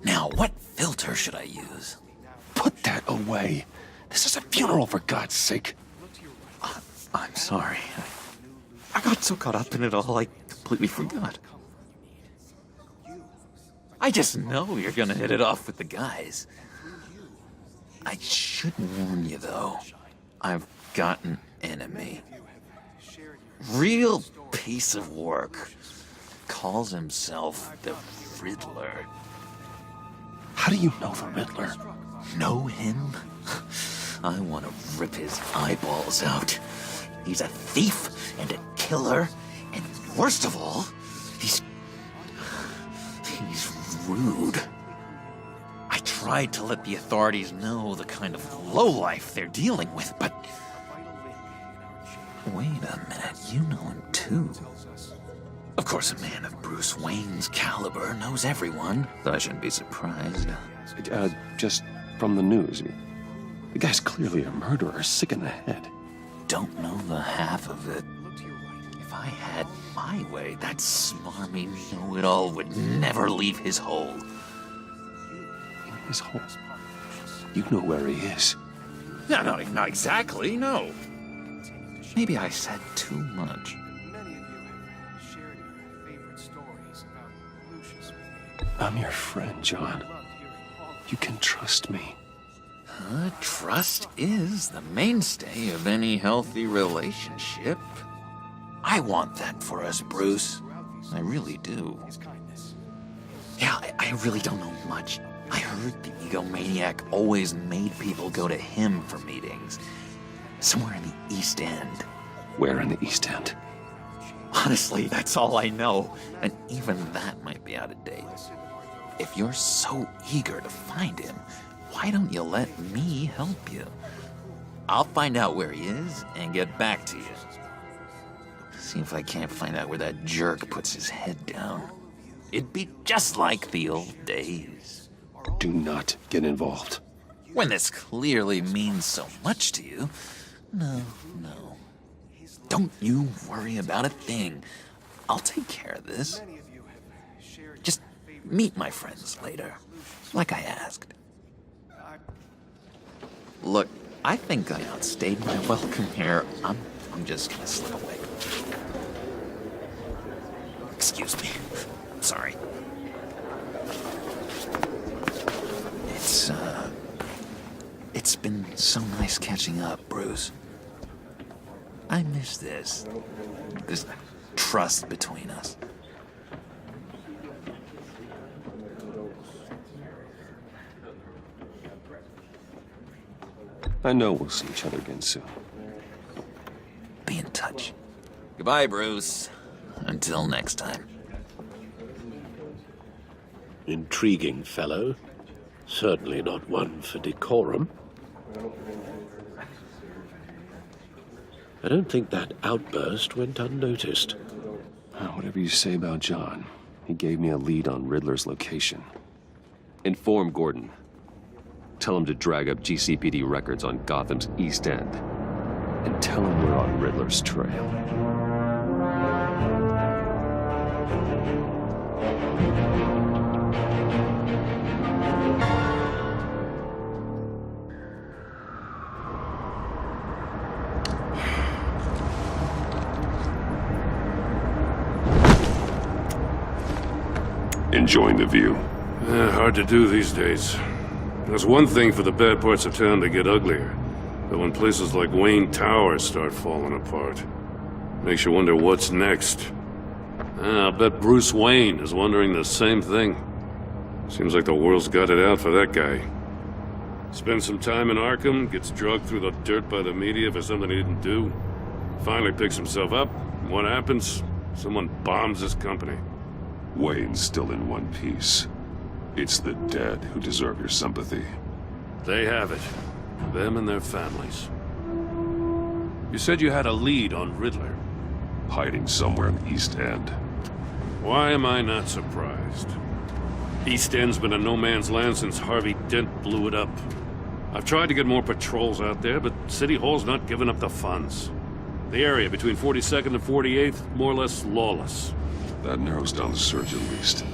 Now, what filter should I use? Put that away. This is a funeral, for God's sake. I'm sorry. I got so caught up in it all, I completely forgot. I just know you're gonna hit it off with the guys. I should warn you, though. I've got an enemy. Real piece of work. Calls himself the Riddler. How do you know the Riddler? Know him? I want to rip his eyeballs out. He's a thief and a killer, and worst of all, he's rude. I tried to let the authorities know the kind of lowlife they're dealing with, but... Wait a minute, you know him too. Of course, a man of Bruce Wayne's caliber knows everyone, so I shouldn't be surprised. Just from the news. The guy's clearly a murderer, sick in the head. Don't know the half of it. If I had my way, that smarmy know-it-all would never leave his hole. His hole? You know where he is. No, not exactly, no. Maybe I said too much. I'm your friend, John. You can trust me. Trust is the mainstay of any healthy relationship. I want that for us, Bruce. I really do. Yeah, I really don't know much. I heard the egomaniac always made people go to him for meetings. Somewhere in the East End. Where in the East End? Honestly, that's all I know. And even that might be out of date. If you're so eager to find him, why don't you let me help you? I'll find out where he is and get back to you. See if I can't find out where that jerk puts his head down. It'd be just like the old days. Do not get involved. When this clearly means so much to you, no. Don't you worry about a thing. I'll take care of this. Just meet my friends later, like I asked. Look, I think I outstayed my welcome here. I'm just gonna slip away. Excuse me. Sorry. It's been so nice catching up, Bruce. I miss this trust between us. I know we'll see each other again soon. Be in touch. Goodbye, Bruce. Until next time. Intriguing fellow. Certainly not one for decorum. I don't think that outburst went unnoticed. Whatever you say about John, he gave me a lead on Riddler's location. Inform Gordon. Tell him to drag up GCPD records on Gotham's East End. And tell him we're on Riddler's trail. Enjoying the view. Hard to do these days. There's one thing for the bad parts of town to get uglier, but when places like Wayne Tower start falling apart, makes you wonder what's next. I'll bet Bruce Wayne is wondering the same thing. Seems like the world's got it out for that guy. Spends some time in Arkham, gets drugged through the dirt by the media for something he didn't do. Finally picks himself up. What happens? Someone bombs his company. Wayne's still in one piece. It's the dead who deserve your sympathy. They have it. Them and their families. You said you had a lead on Riddler. Hiding somewhere in the East End. Why am I not surprised? East End's been a no-man's land since Harvey Dent blew it up. I've tried to get more patrols out there, but City Hall's not giving up the funds. The area between 42nd and 48th, more or less lawless. That narrows down the search at least.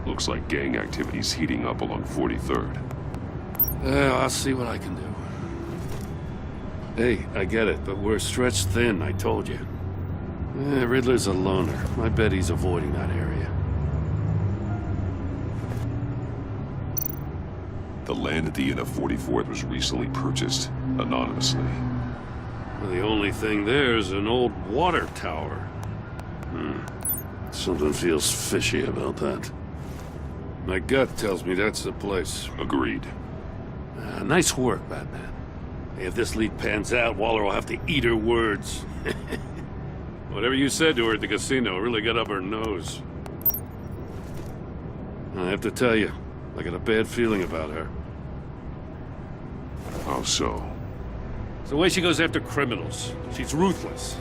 Looks like gang activity's heating up along 43rd. I'll see what I can do. Hey, I get it, but we're stretched thin, I told you. Riddler's a loner. I bet he's avoiding that area. The land at the end of 44th was recently purchased, anonymously. Well, the only thing there is an old water tower. Something feels fishy about that. My gut tells me that's the place. Agreed. Nice work, Batman. If this lead pans out, Waller will have to eat her words. Whatever you said to her at the casino really got up her nose. I have to tell you, I got a bad feeling about her. How so? It's the way she goes after criminals. She's ruthless.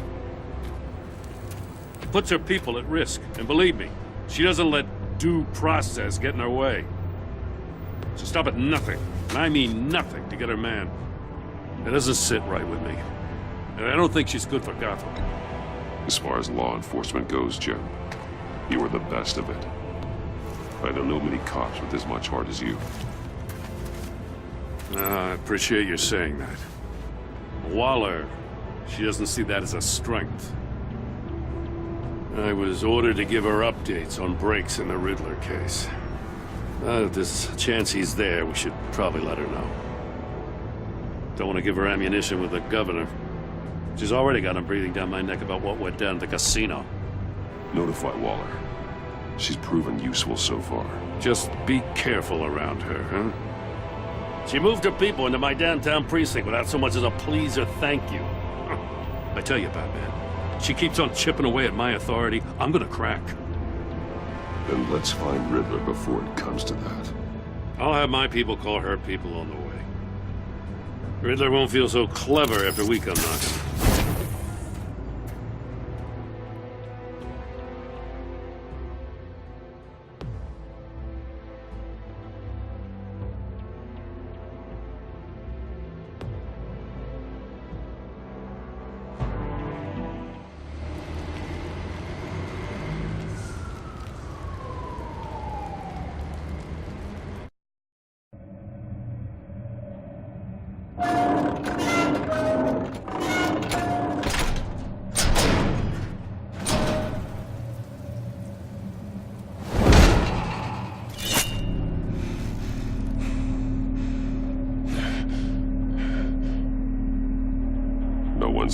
Puts her people at risk. And believe me, she doesn't let due process get in her way. She'll stop at nothing, and I mean nothing, to get her man. It doesn't sit right with me. And I don't think she's good for Gotham. As far as law enforcement goes, Jim, you are the best of it. I don't know many cops with as much heart as you. I appreciate you saying that. Waller, she doesn't see that as a strength. I was ordered to give her updates on breaks in the Riddler case. If there's a chance he's there, we should probably let her know. Don't want to give her ammunition with the governor. She's already got him breathing down my neck about what went down at the casino. Notify Waller. She's proven useful so far. Just be careful around her, huh? She moved her people into my downtown precinct without so much as a please or thank you. I tell you, Batman, she keeps on chipping away at my authority. I'm gonna crack. Then let's find Riddler before it comes to that. I'll have my people call her people on the way. Riddler won't feel so clever after we come knocking.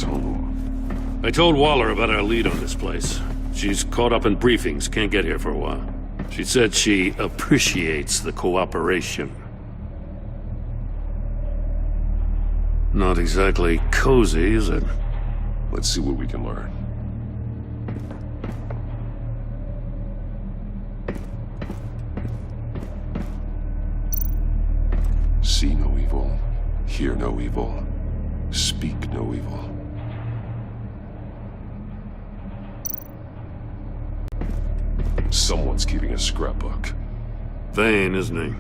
Home. I told Waller about our lead on this place. She's caught up in briefings, can't get here for a while. She She said she appreciates the cooperation. Not exactly cozy, is it? Let's see what we can learn. See no evil, hear no evil, speak no evil. Someone's keeping a scrapbook. Vain, isn't he?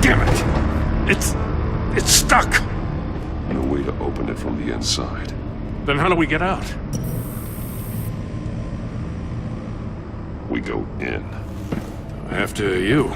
Damn it! It's stuck! No way to open it from the inside. Then how do we get out? We go in. After you.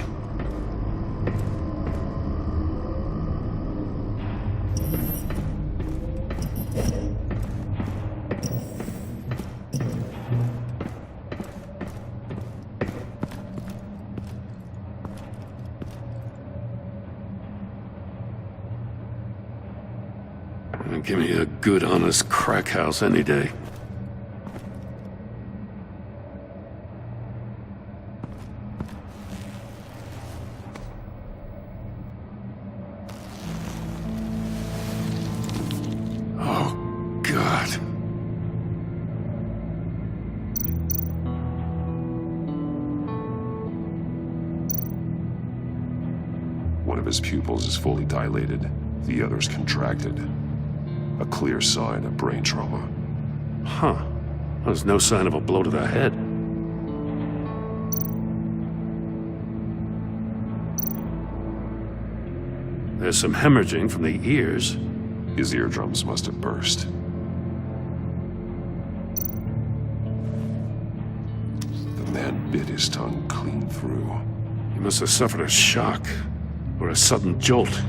Give me a good, honest crack house any day. Oh, God. One of his pupils is fully dilated, the other's contracted. A clear sign of brain trauma. Huh. There's no sign of a blow to the head. There's some hemorrhaging from the ears. His eardrums must have burst. The man bit his tongue clean through. He must have suffered a shock or a sudden jolt.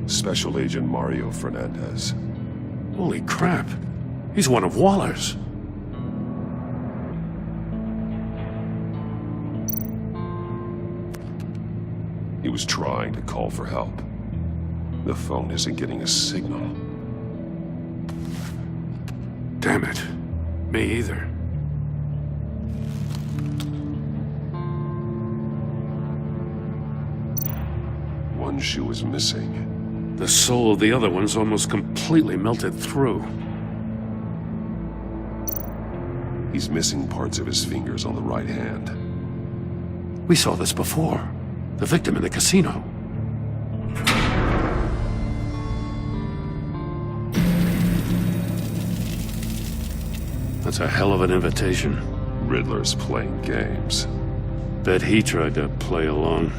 Special Agent Mario Fernandez. Holy crap. He's one of Waller's. He was trying to call for help. The phone isn't getting a signal. Damn it. Me either. One shoe is missing. The sole of the other one's almost completely melted through. He's missing parts of his fingers on the right hand. We saw this before. The victim in the casino. That's a hell of an invitation. Riddler's playing games. Bet he tried to play along.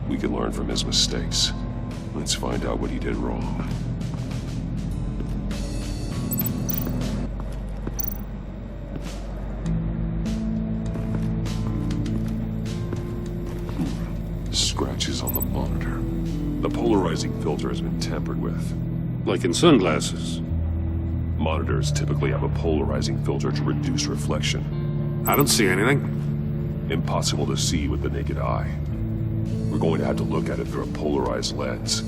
We can learn from his mistakes. Let's find out what he did wrong. Scratches on the monitor. The polarizing filter has been tampered with. Like in sunglasses. Monitors typically have a polarizing filter to reduce reflection. I don't see anything. Impossible to see with the naked eye. We're going to have to look at it through a polarized lens.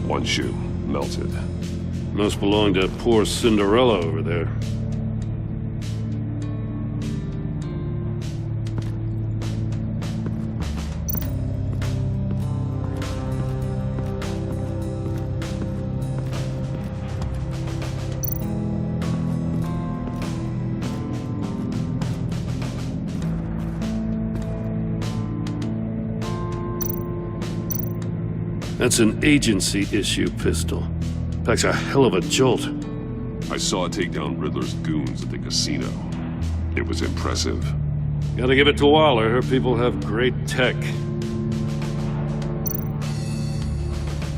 One shoe, melted. Must belong to poor Cinderella over there. That's an agency-issue pistol. Packs a hell of a jolt. I saw it take down Riddler's goons at the casino. It was impressive. Gotta give it to Waller. Her people have great tech.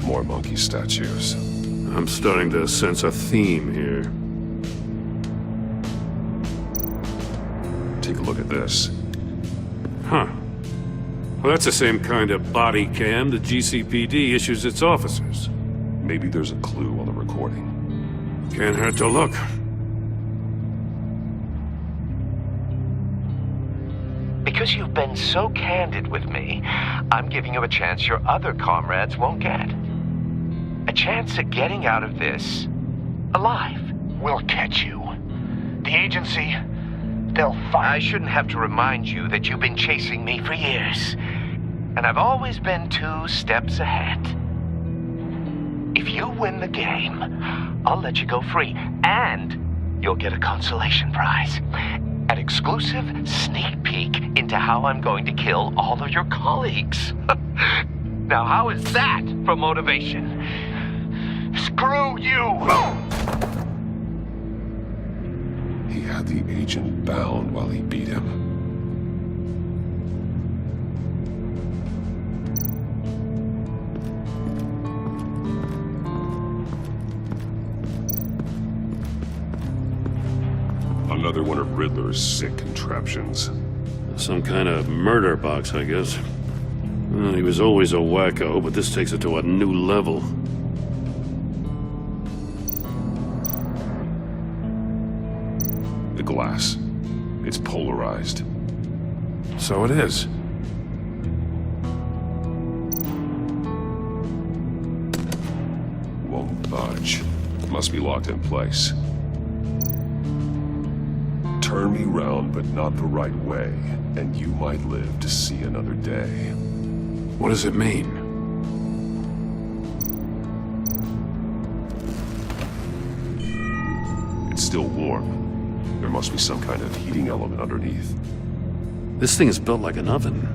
More monkey statues. I'm starting to sense a theme here. Take a look at this. Huh. Well, that's the same kind of body cam the GCPD issues its officers. Maybe there's a clue on the recording. Can't hurt to look. Because you've been so candid with me, I'm giving you a chance your other comrades won't get. A chance at getting out of this alive. We'll catch you. The agency, they'll find... I shouldn't have to remind you that you've been chasing me for years. And I've always been 2 steps ahead. If you win the game, I'll let you go free. And you'll get a consolation prize. An exclusive sneak peek into how I'm going to kill all of your colleagues. Now, how is that for motivation? Screw you! He had the agent bound while he beat him. Another one of Riddler's sick contraptions. Some kind of murder box, I guess. Well, he was always a wacko, but this takes it to a new level. The glass. It's polarized. So it is. Won't budge. Must be locked in place. Turn me round, but not the right way, and you might live to see another day. What does it mean? It's still warm. There must be some kind of heating element underneath. This thing is built like an oven.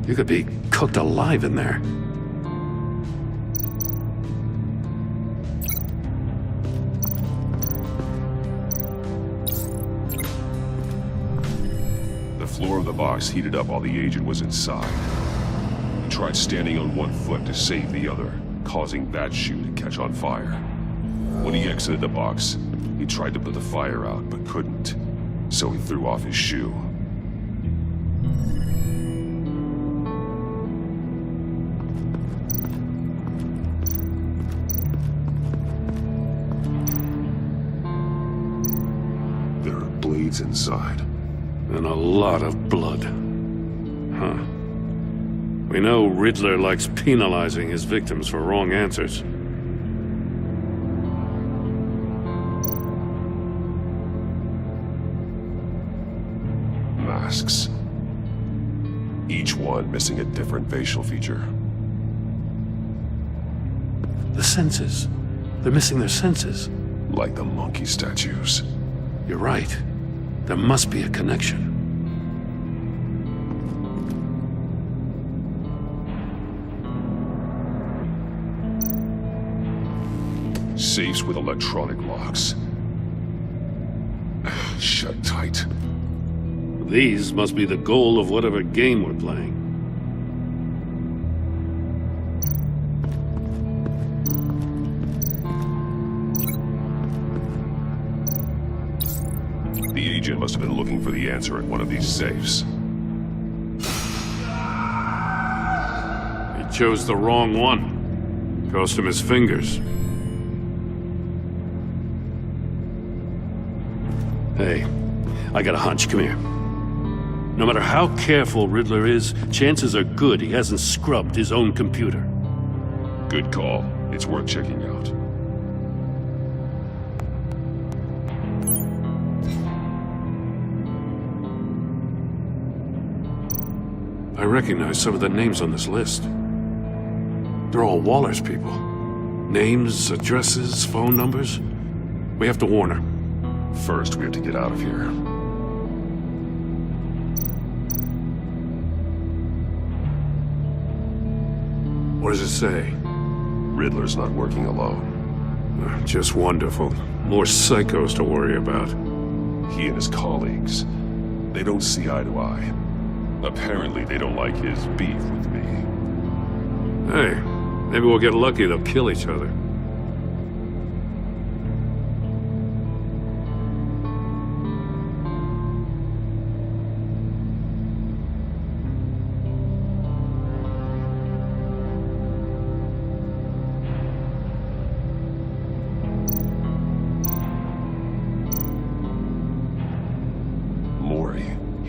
You could be cooked alive in there. The floor of the box heated up while the agent was inside. He tried standing on one foot to save the other, causing that shoe to catch on fire. When he exited the box, he tried to put the fire out, but couldn't, so he threw off his shoe. There are blades inside. And a lot of blood. Huh. We know Riddler likes penalizing his victims for wrong answers. Masks. Each one missing a different facial feature. The senses. They're missing their senses. Like the monkey statues. You're right. There must be a connection. Safes with electronic locks. Shut tight. These must be the goal of whatever game we're playing. The agent must have been looking for the answer in one of these safes. He chose the wrong one. Cost him his fingers. Hey, I got a hunch. Come here. No matter how careful Riddler is, chances are good he hasn't scrubbed his own computer. Good call. It's worth checking out. I recognize some of the names on this list. They're all Waller's people. Names, addresses, phone numbers. We have to warn her. First, we have to get out of here. What does it say? Riddler's not working alone. Just wonderful. More psychos to worry about. He and his colleagues, they don't see eye to eye. Apparently, they don't like his beef with me. Hey, maybe we'll get lucky they'll kill each other.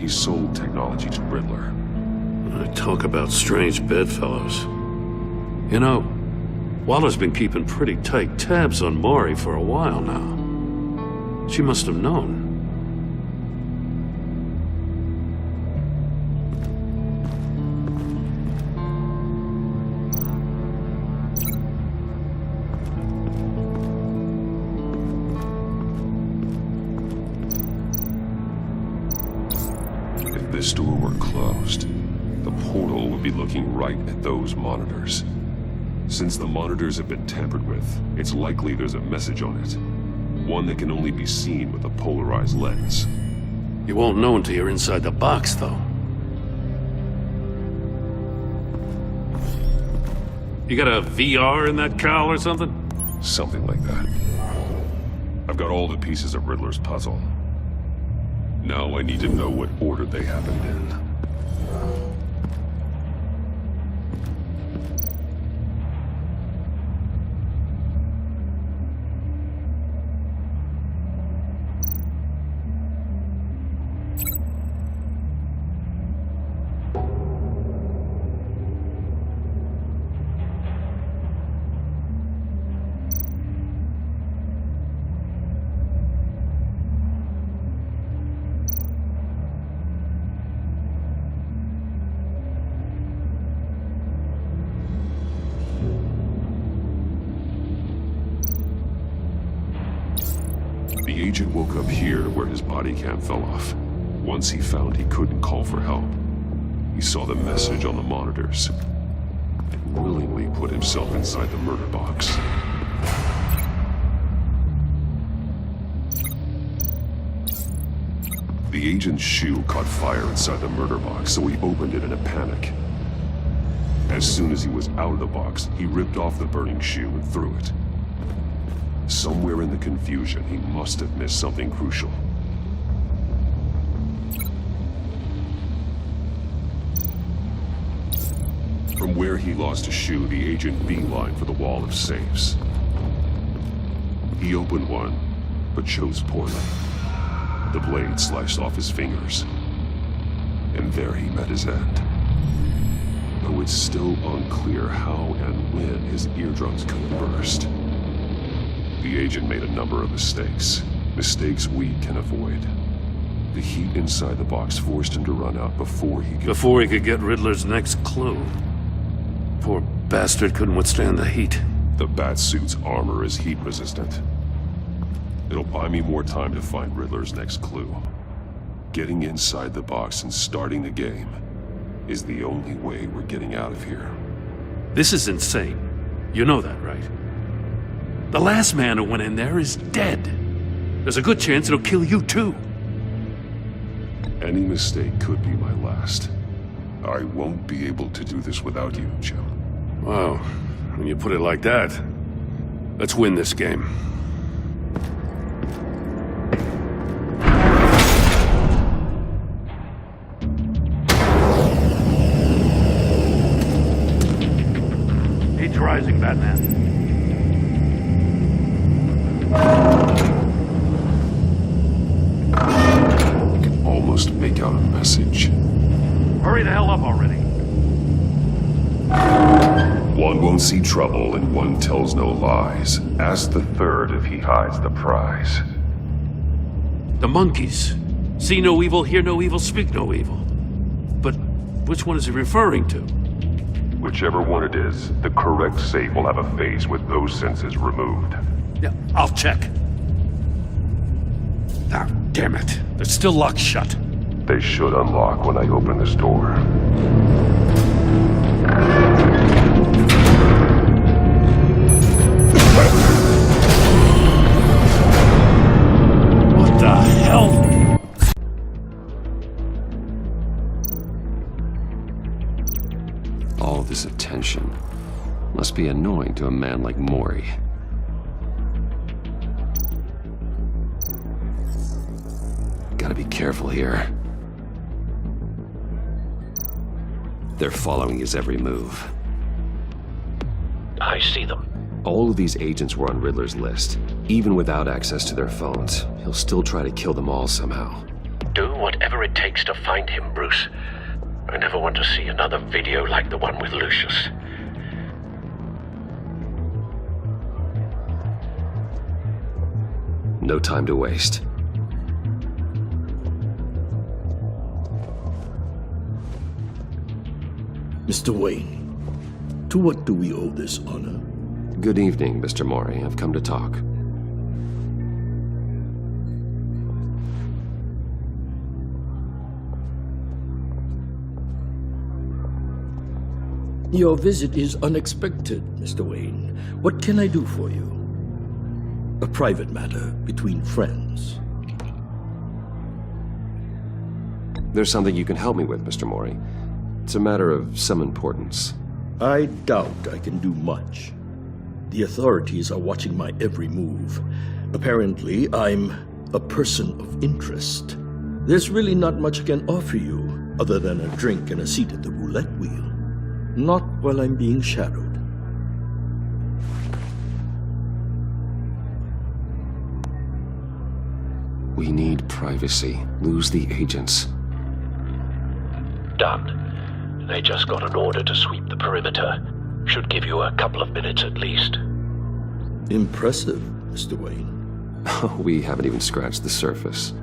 sold technology to Riddler. Talk about strange bedfellows. You know, Waller's been keeping pretty tight tabs on Maury for a while now. She must have known. If this door were closed, the portal would be looking right at those monitors. Since the monitors have been tampered with, it's likely there's a message on it. One that can only be seen with a polarized lens. You won't know until you're inside the box, though. You got a VR in that cowl or something? Something like that. I've got all the pieces of Riddler's puzzle. Now I need to know what order they happened in. The agent woke up here where his body cam fell off. Once he found he couldn't call for help, he saw the message on the monitors and willingly put himself inside the murder box. The agent's shoe caught fire inside the murder box, so he opened it in a panic. As soon as he was out of the box, he ripped off the burning shoe and threw it. Somewhere in the confusion, he must have missed something crucial. From where he lost a shoe, the agent beelined for the wall of safes. He opened one, but chose poorly. The blade sliced off his fingers. And there he met his end. Though it's still unclear how and when his eardrums could have burst. The agent made a number of mistakes. Mistakes we can avoid. The heat inside the box forced him to run out before he could get Riddler's next clue. Poor bastard couldn't withstand the heat. The Batsuit's armor is heat resistant. It'll buy me more time to find Riddler's next clue. Getting inside the box and starting the game is the only way we're getting out of here. This is insane. You know that, right? The last man who went in there is dead. There's a good chance it'll kill you too. Any mistake could be my last. I won't be able to do this without you, Jim. Wow, when you put it like that, let's win this game. Heat's rising, Batman. I can almost make out a message. Hurry the hell up already. One won't see trouble and one tells no lies. Ask the third if he hides the prize. The monkeys. See no evil, hear no evil, speak no evil. But which one is he referring to? Whichever one it is, the correct safe will have a face with those senses removed. Yeah, I'll check. Ah, damn it. They're still locked shut. They should unlock when I open this door. What the hell? All this attention must be annoying to a man like Maury. Gotta be careful here. They're following his every move. I see them. All of these agents were on Riddler's list. Even without access to their phones, he'll still try to kill them all somehow. do whatever it takes to find him, Bruce. I never want to see another video like the one with Lucius. No time to waste. Mr. Wayne, to what do we owe this honor? Good evening, Mr. Mori. I've come to talk. Your visit is unexpected, Mr. Wayne. What can I do for you? A private matter between friends. There's something you can help me with, Mr. Mori. It's a matter of some importance. I doubt I can do much. The authorities are watching my every move. Apparently, I'm a person of interest. There's really not much I can offer you, other than a drink and a seat at the roulette wheel. Not while I'm being shadowed. We need privacy. Lose the agents. Done. They just got an order to sweep the perimeter. Should give you a couple of minutes at least. Impressive, Mr. Wayne. We haven't even scratched the surface.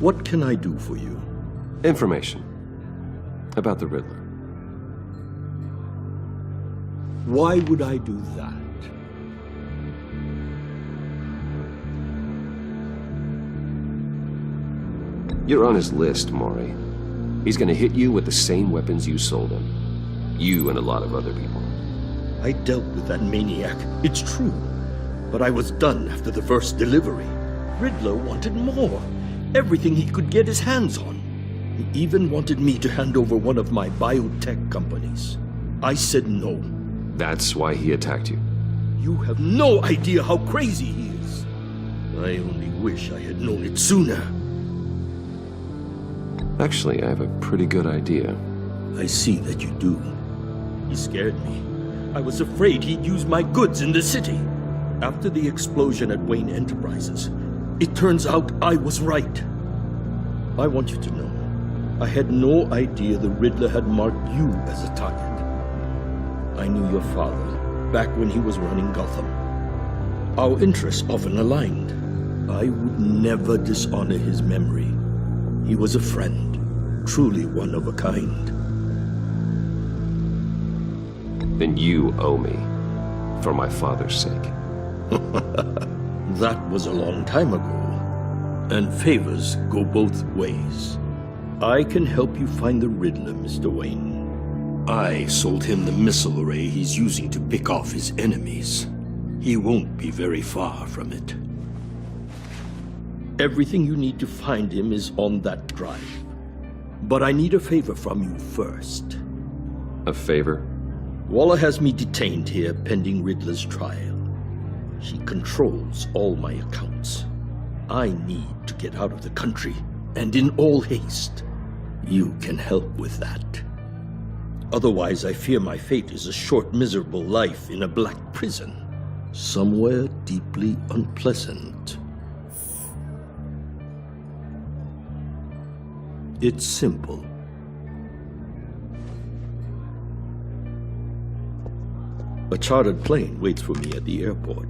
What can I do for you? Information. About the Riddler. Why would I do that? You're on his list, Mori. He's gonna hit you with the same weapons you sold him. You and a lot of other people. I dealt with that maniac, it's true. But I was done after the first delivery. Riddler wanted more. Everything he could get his hands on. He even wanted me to hand over one of my biotech companies. I said no. That's why he attacked you. You have no idea how crazy he is. I only wish I had known it sooner. Actually, I have a pretty good idea. I see that you do. He scared me. I was afraid he'd use my goods in the city. After the explosion at Wayne Enterprises, it turns out I was right. I want you to know, I had no idea the Riddler had marked you as a target. I knew your father back when he was running Gotham. Our interests often aligned. I would never dishonor his memory. He was a friend, truly one of a kind. Then you owe me, for my father's sake. That was a long time ago, and favors go both ways. I can help you find the Riddler, Mr. Wayne. I sold him the missile array he's using to pick off his enemies. He won't be very far from it. Everything you need to find him is on that drive. But I need a favor from you first. A favor? Waller has me detained here pending Riddler's trial. She controls all my accounts. I need to get out of the country, and in all haste. You can help with that. Otherwise, I fear my fate is a short, miserable life in a black prison. Somewhere deeply unpleasant. It's simple. A chartered plane waits for me at the airport.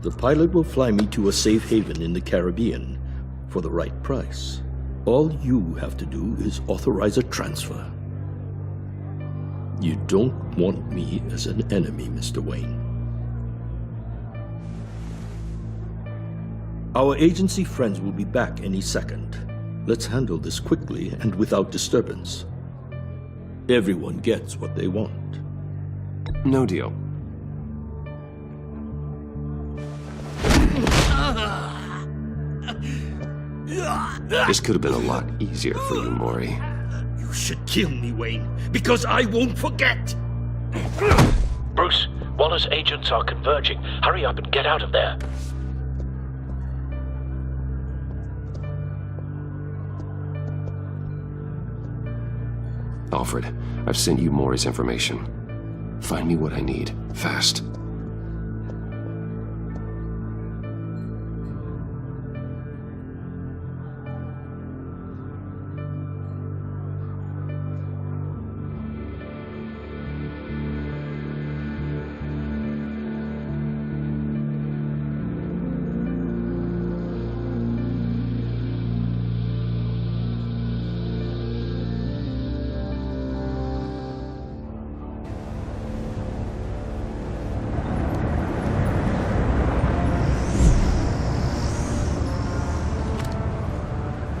The pilot will fly me to a safe haven in the Caribbean for the right price. All you have to do is authorize a transfer. You don't want me as an enemy, Mr. Wayne. Our agency friends will be back any second. Let's handle this quickly and without disturbance. Everyone gets what they want. No deal. This could have been a lot easier for you, Mori. You should kill me, Wayne, because I won't forget! Bruce, Waller's agents are converging. Hurry up and get out of there. Alfred, I've sent you Mori's information. Find me what I need, fast.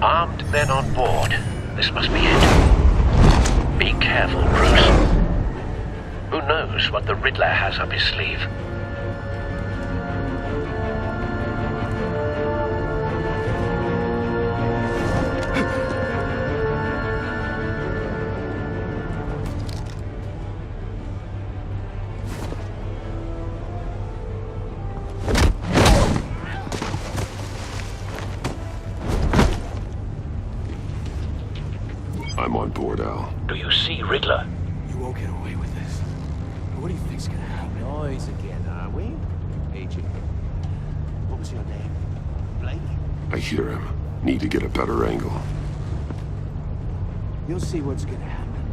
Armed men on board. This must be it. Be careful, Bruce. Who knows what the Riddler has up his sleeve? I'm on board, Al. Do you see Riddler? You won't get away with this. What do you think's gonna happen? Noise again, are we? Agent. What was your name? Blake? I hear him. Need to get a better angle. You'll see what's gonna happen.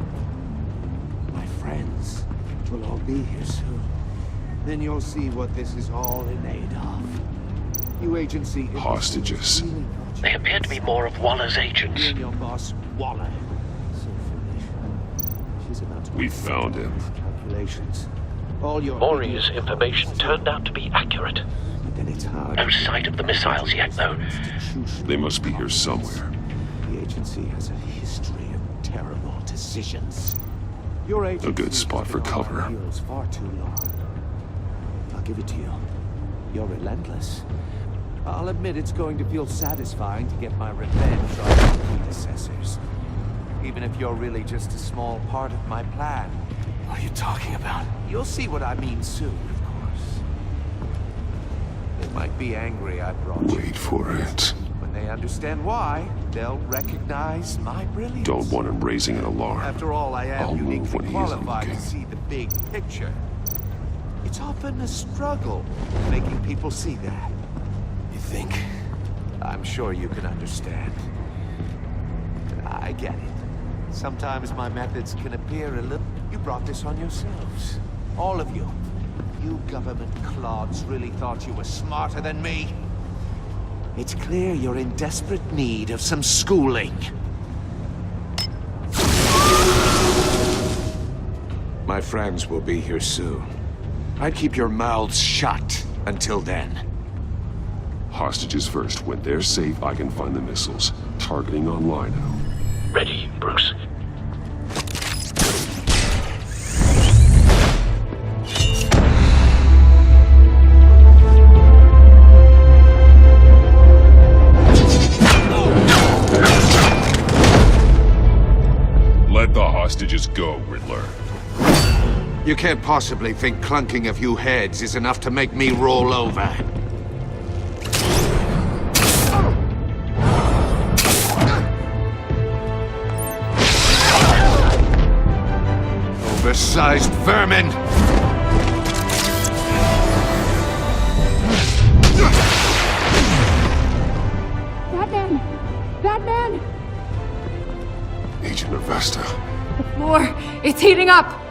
My friends will all be here soon. Then you'll see what this is all in aid of. You agency... Hostages. They appear to be more of Waller's agents. You and your boss, Waller. We found him. Calculations. All your... Maury's information turned out to be accurate. Then it's hard. No sight of the missiles yet, though. They must be here somewhere. The agency has a history of terrible decisions. Your agency A good spot for cover. heroes far too long. I'll give it to you. You're relentless. I'll admit it's going to feel satisfying to get my revenge on your predecessors. Even if you're really just a small part of my plan. What are you talking about? You'll see what I mean soon, of course. They might be angry I brought you. Wait for it. When they understand why, they'll recognize my brilliance. Don't want him raising an alarm. After all, I am I'll move uniquely when he isn't qualified to looking. see the big picture. It's often a struggle making people see that. You think? I'm sure you can understand. I get it. Sometimes my methods can appear a little... You brought this on yourselves. All of you. You government clods really thought you were smarter than me. It's clear you're in desperate need of some schooling. My friends will be here soon. I'd keep your mouths shut until then. Hostages first. When they're safe, I can find the missiles. Targeting online now. Ready, Bruce. Let the hostages go, Riddler. You can't possibly think clunking a few heads is enough to make me roll over. Oversized vermin! Batman! Batman! Agent Avesta. The floor, it's heating up!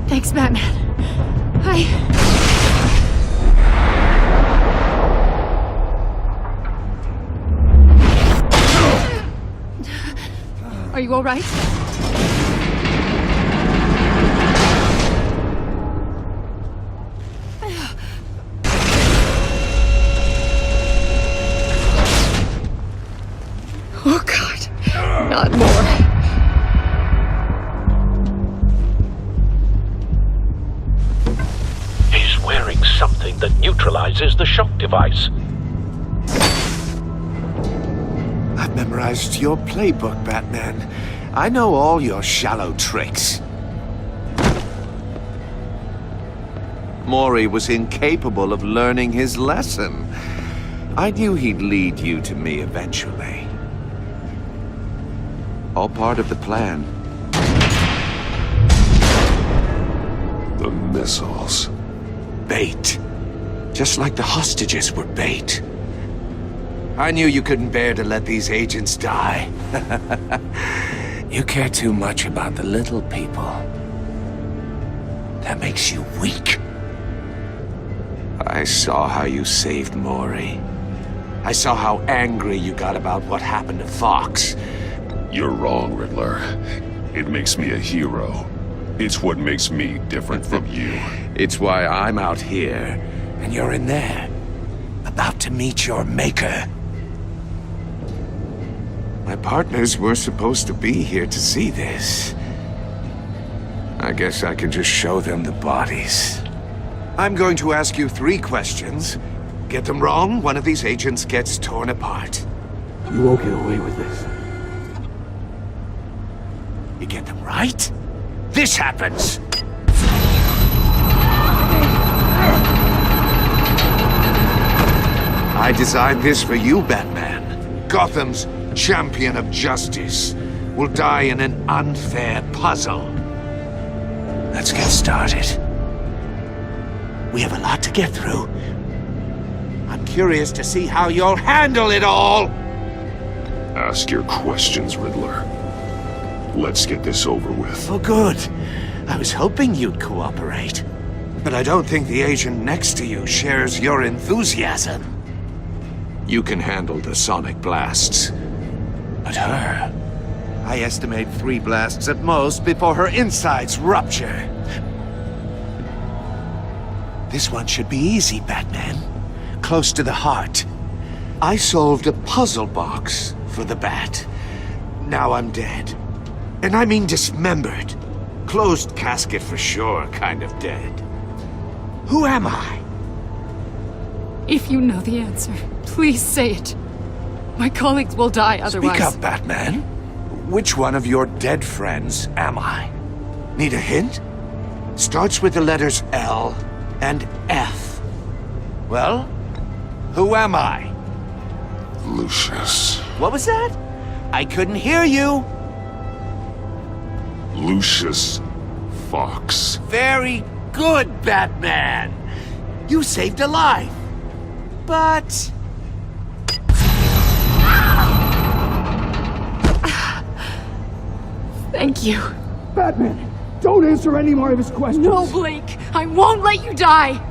Thanks, Batman. Are you all right? Oh, God. Not more. He's wearing something that neutralizes the shock device. I've memorized your playbook, Batman. I know all your shallow tricks. Maury was incapable of learning his lesson. I knew he'd lead you to me eventually. All part of the plan. The missiles. Bait. Just like the hostages were bait. I knew you couldn't bear to let these agents die. You care too much about the little people. That makes you weak. I saw how you saved Maury. I saw how angry you got about what happened to Fox. You're wrong, Riddler. It makes me a hero. It's what makes me different from you. It's why I'm out here, and you're in there, about to meet your maker. My partners were supposed to be here to see this. I guess I can just show them the bodies. I'm going to ask you 3 questions. Get them wrong, one of these agents gets torn apart. You won't get away with this. You get them right, this happens! I designed this for you, Batman. Gotham's champion of justice will die in an unfair puzzle. Let's get started. We have a lot to get through. I'm curious to see how you'll handle it all! Ask your questions, Riddler. Let's get this over with. Oh, good. I was hoping you'd cooperate. But I don't think the agent next to you shares your enthusiasm. You can handle the sonic blasts. But her... I estimate 3 blasts at most before her insides rupture. This one should be easy, Batman. Close to the heart. I solved a puzzle box for the Bat. Now I'm dead. And I mean dismembered. Closed casket for sure, kind of dead. Who am I? If you know the answer, please say it. My colleagues will die otherwise. Speak up, Batman. Which one of your dead friends am I? Need a hint? Starts with the letters L and F. Well, who am I? Lucius. What was that? I couldn't hear you. Lucius Fox. Very good, Batman. You saved a life. But... Thank you. Batman, don't answer any more of his questions. No, Blake. I won't let you die.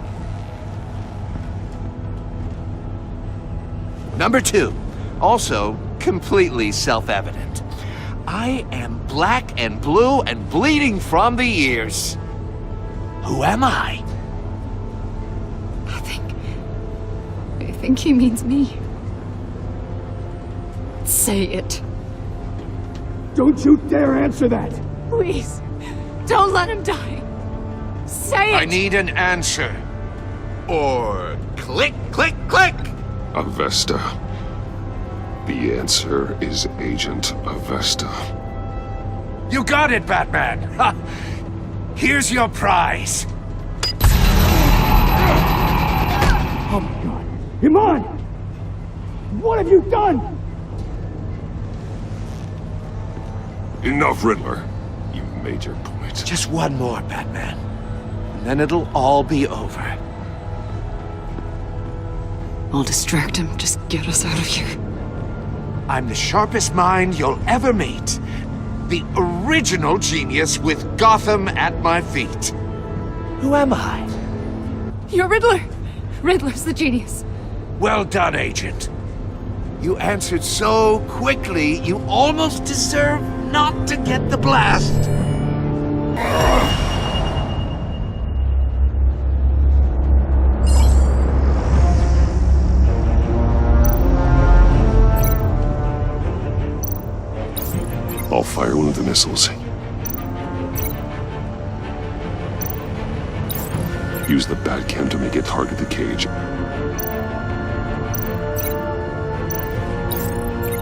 Number 2. Also completely self-evident. I am black and blue and bleeding from the ears. Who am I? I think he means me. Say it. Don't you dare answer that! Please, don't let him die. Say it! I need an answer. Or click, click, click! Avesta. The answer is Agent Avesta. You got it, Batman! Ha. Here's your prize. Oh my God! Iman! What have you done? Enough, Riddler. You've made your point. Just one more, Batman. And then it'll all be over. I'll distract him. Just get us out of here. I'm the sharpest mind you'll ever meet. The original genius with Gotham at my feet. Who am I? You're Riddler. Riddler's the genius. Well done, Agent. You answered so quickly, you almost deserve not to get the blast. I'll fire one of the missiles. Use the Batcam to make it target the cage.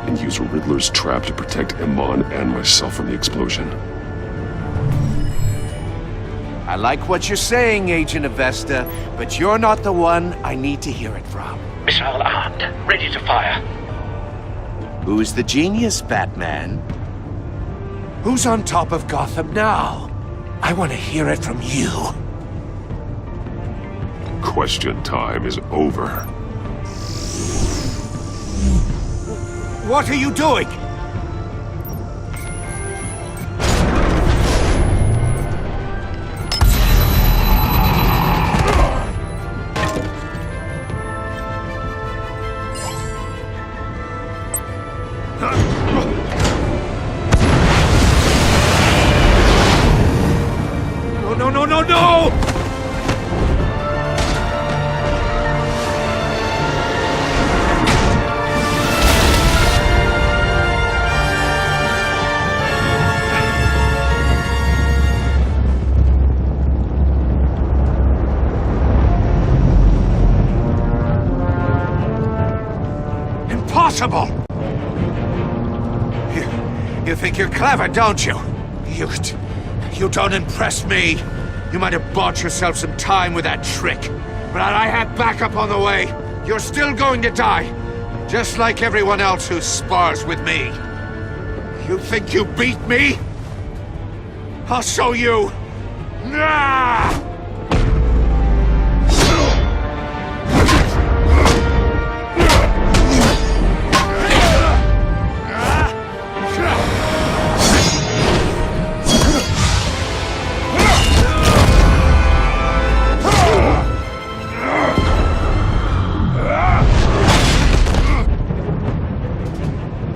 And use Riddler's trap to protect Iman and myself from the explosion. I like what you're saying, Agent Avesta, but you're not the one I need to hear it from. Missile armed, ready to fire. Who's the genius, Batman? Who's on top of Gotham now? I want to hear it from you. Question time is over. What are you doing? untouchable! You think you're clever, don't you? You don't impress me. You might have bought yourself some time with that trick, but I had backup on the way. You're still going to die, just like everyone else who spars with me. You think you beat me? I'll show you! Nah!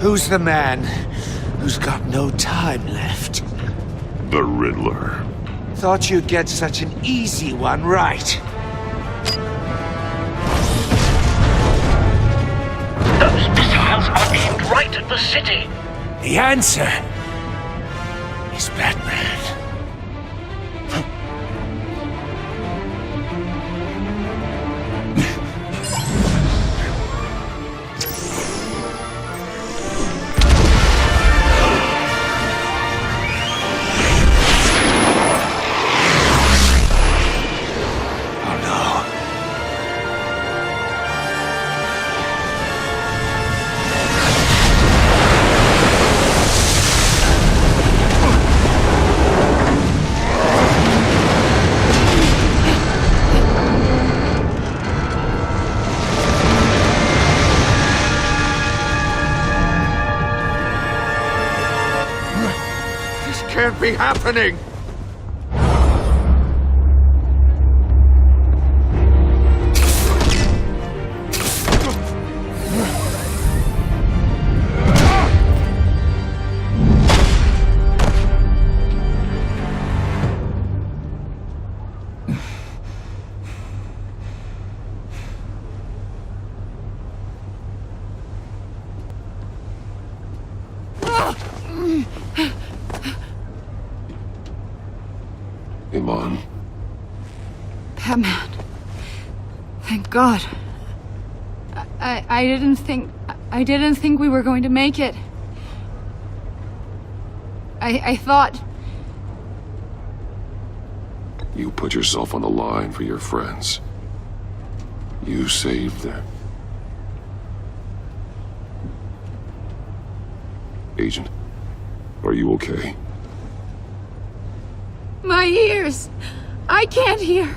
Who's the man who's got no time left? The Riddler. Thought you'd get such an easy one right. Those missiles are aimed right at the city. The answer is Batman. Can't be happening! Iman. Batman. Thank God. I didn't think we were going to make it. I thought... You put yourself on the line for your friends. You saved them. Agent, are you okay? My ears! I can't hear!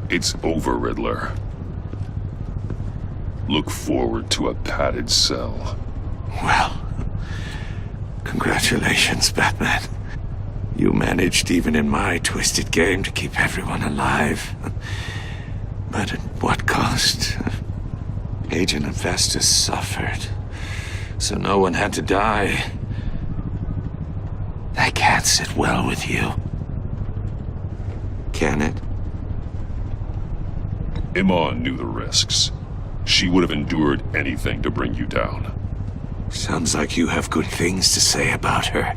It's over, Riddler. Look forward to a padded cell. Well, congratulations, Batman. You managed, even in my twisted game, to keep everyone alive. But at what cost? Agent Infestus suffered, so no one had to die. That can't sit well with you. Can it? Iman knew the risks. She would have endured anything to bring you down. Sounds like you have good things to say about her.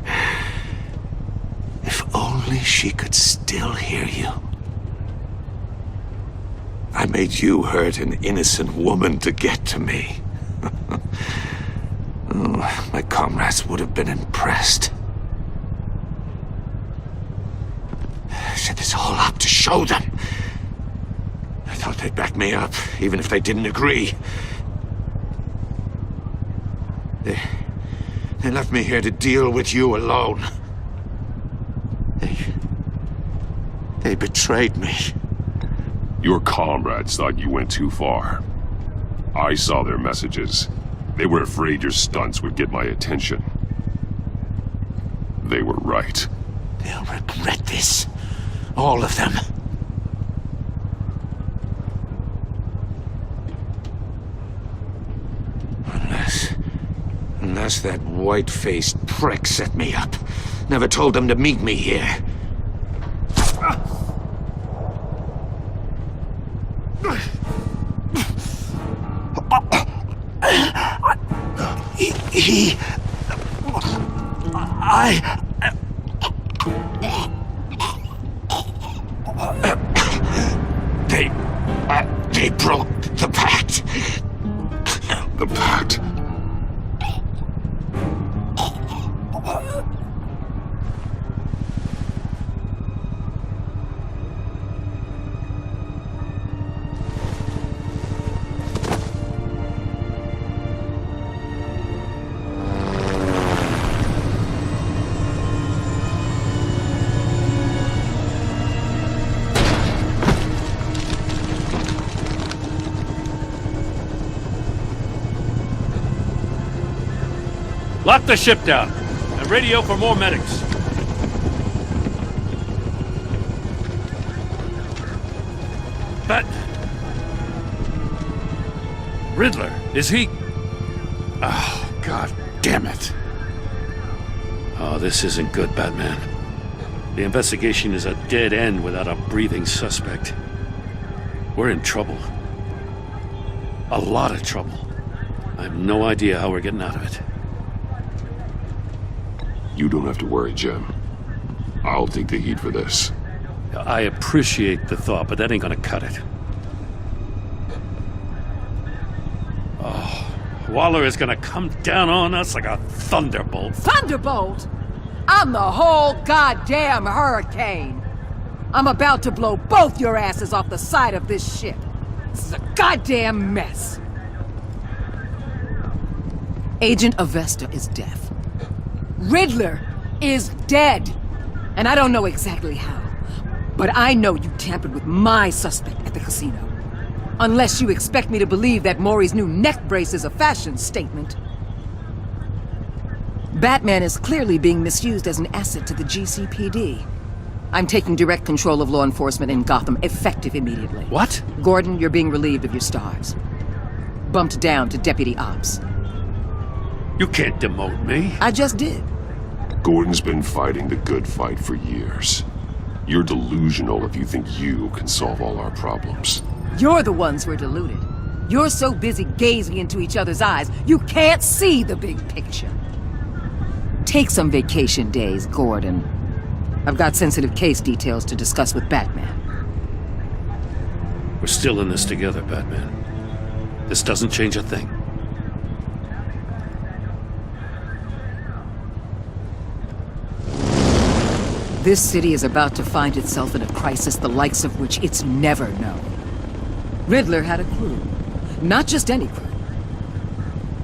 If only she could still hear you. I made you hurt an innocent woman to get to me. Oh, my comrades would have been impressed. I set this all up to show them. I thought they'd back me up, even if they didn't agree. They left me here to deal with you alone. They betrayed me. Your comrades thought you went too far. I saw their messages. They were afraid your stunts would get my attention. They were right. They'll regret this. All of them. Unless that white-faced prick set me up. Never told them to meet me here. They broke the pact. The pact? Lock the ship down and radio for more medics. But Riddler, is he? Oh, God damn it. Oh, this isn't good, Batman. The investigation is a dead end without a breathing suspect. We're in trouble. A lot of trouble. I have no idea how we're getting out of it. You don't have to worry, Jim. I'll take the heat for this. I appreciate the thought, but that ain't gonna cut it. Oh, Waller is gonna come down on us like a thunderbolt. Thunderbolt? I'm the whole goddamn hurricane. I'm about to blow both your asses off the side of this ship. This is a goddamn mess. Agent Avesta is deaf. Riddler is dead. And I don't know exactly how. But I know you tampered with my suspect at the casino. Unless you expect me to believe that Maury's new neck brace is a fashion statement. Batman is clearly being misused as an asset to the GCPD. I'm taking direct control of law enforcement in Gotham, effective immediately. What? Gordon, you're being relieved of your stars. Bumped down to Deputy Ops. You can't demote me. I just did. Gordon's been fighting the good fight for years. You're delusional if you think you can solve all our problems. You're the ones who are deluded. You're so busy gazing into each other's eyes, you can't see the big picture. Take some vacation days, Gordon. I've got sensitive case details to discuss with Batman. We're still in this together, Batman. This doesn't change a thing. This city is about to find itself in a crisis the likes of which it's never known. Riddler had a crew. Not just any crew.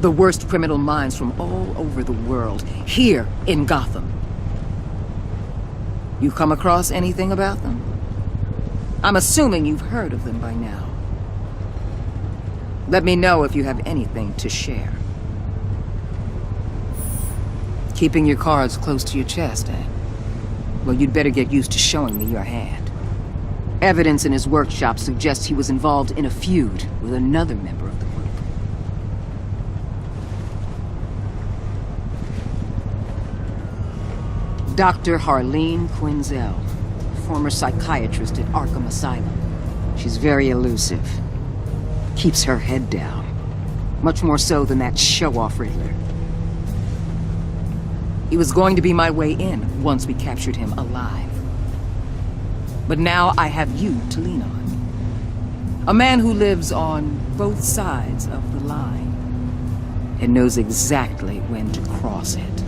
The worst criminal minds from all over the world, here in Gotham. You come across anything about them? I'm assuming you've heard of them by now. Let me know if you have anything to share. Keeping your cards close to your chest, eh? Well, you'd better get used to showing me your hand. Evidence in his workshop suggests he was involved in a feud with another member of the group. Dr. Harleen Quinzel, former psychiatrist at Arkham Asylum. She's very elusive. Keeps her head down. Much more so than that show-off Riddler. He was going to be my way in once we captured him alive. But now I have you to lean on. A man who lives on both sides of the line and knows exactly when to cross it.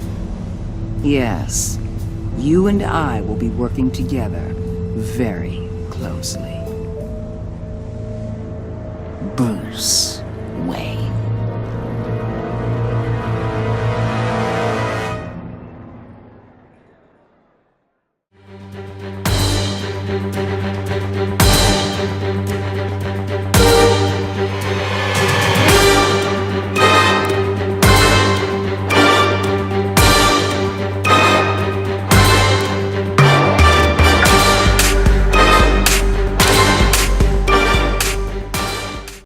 Yes, you and I will be working together very closely. Bruce.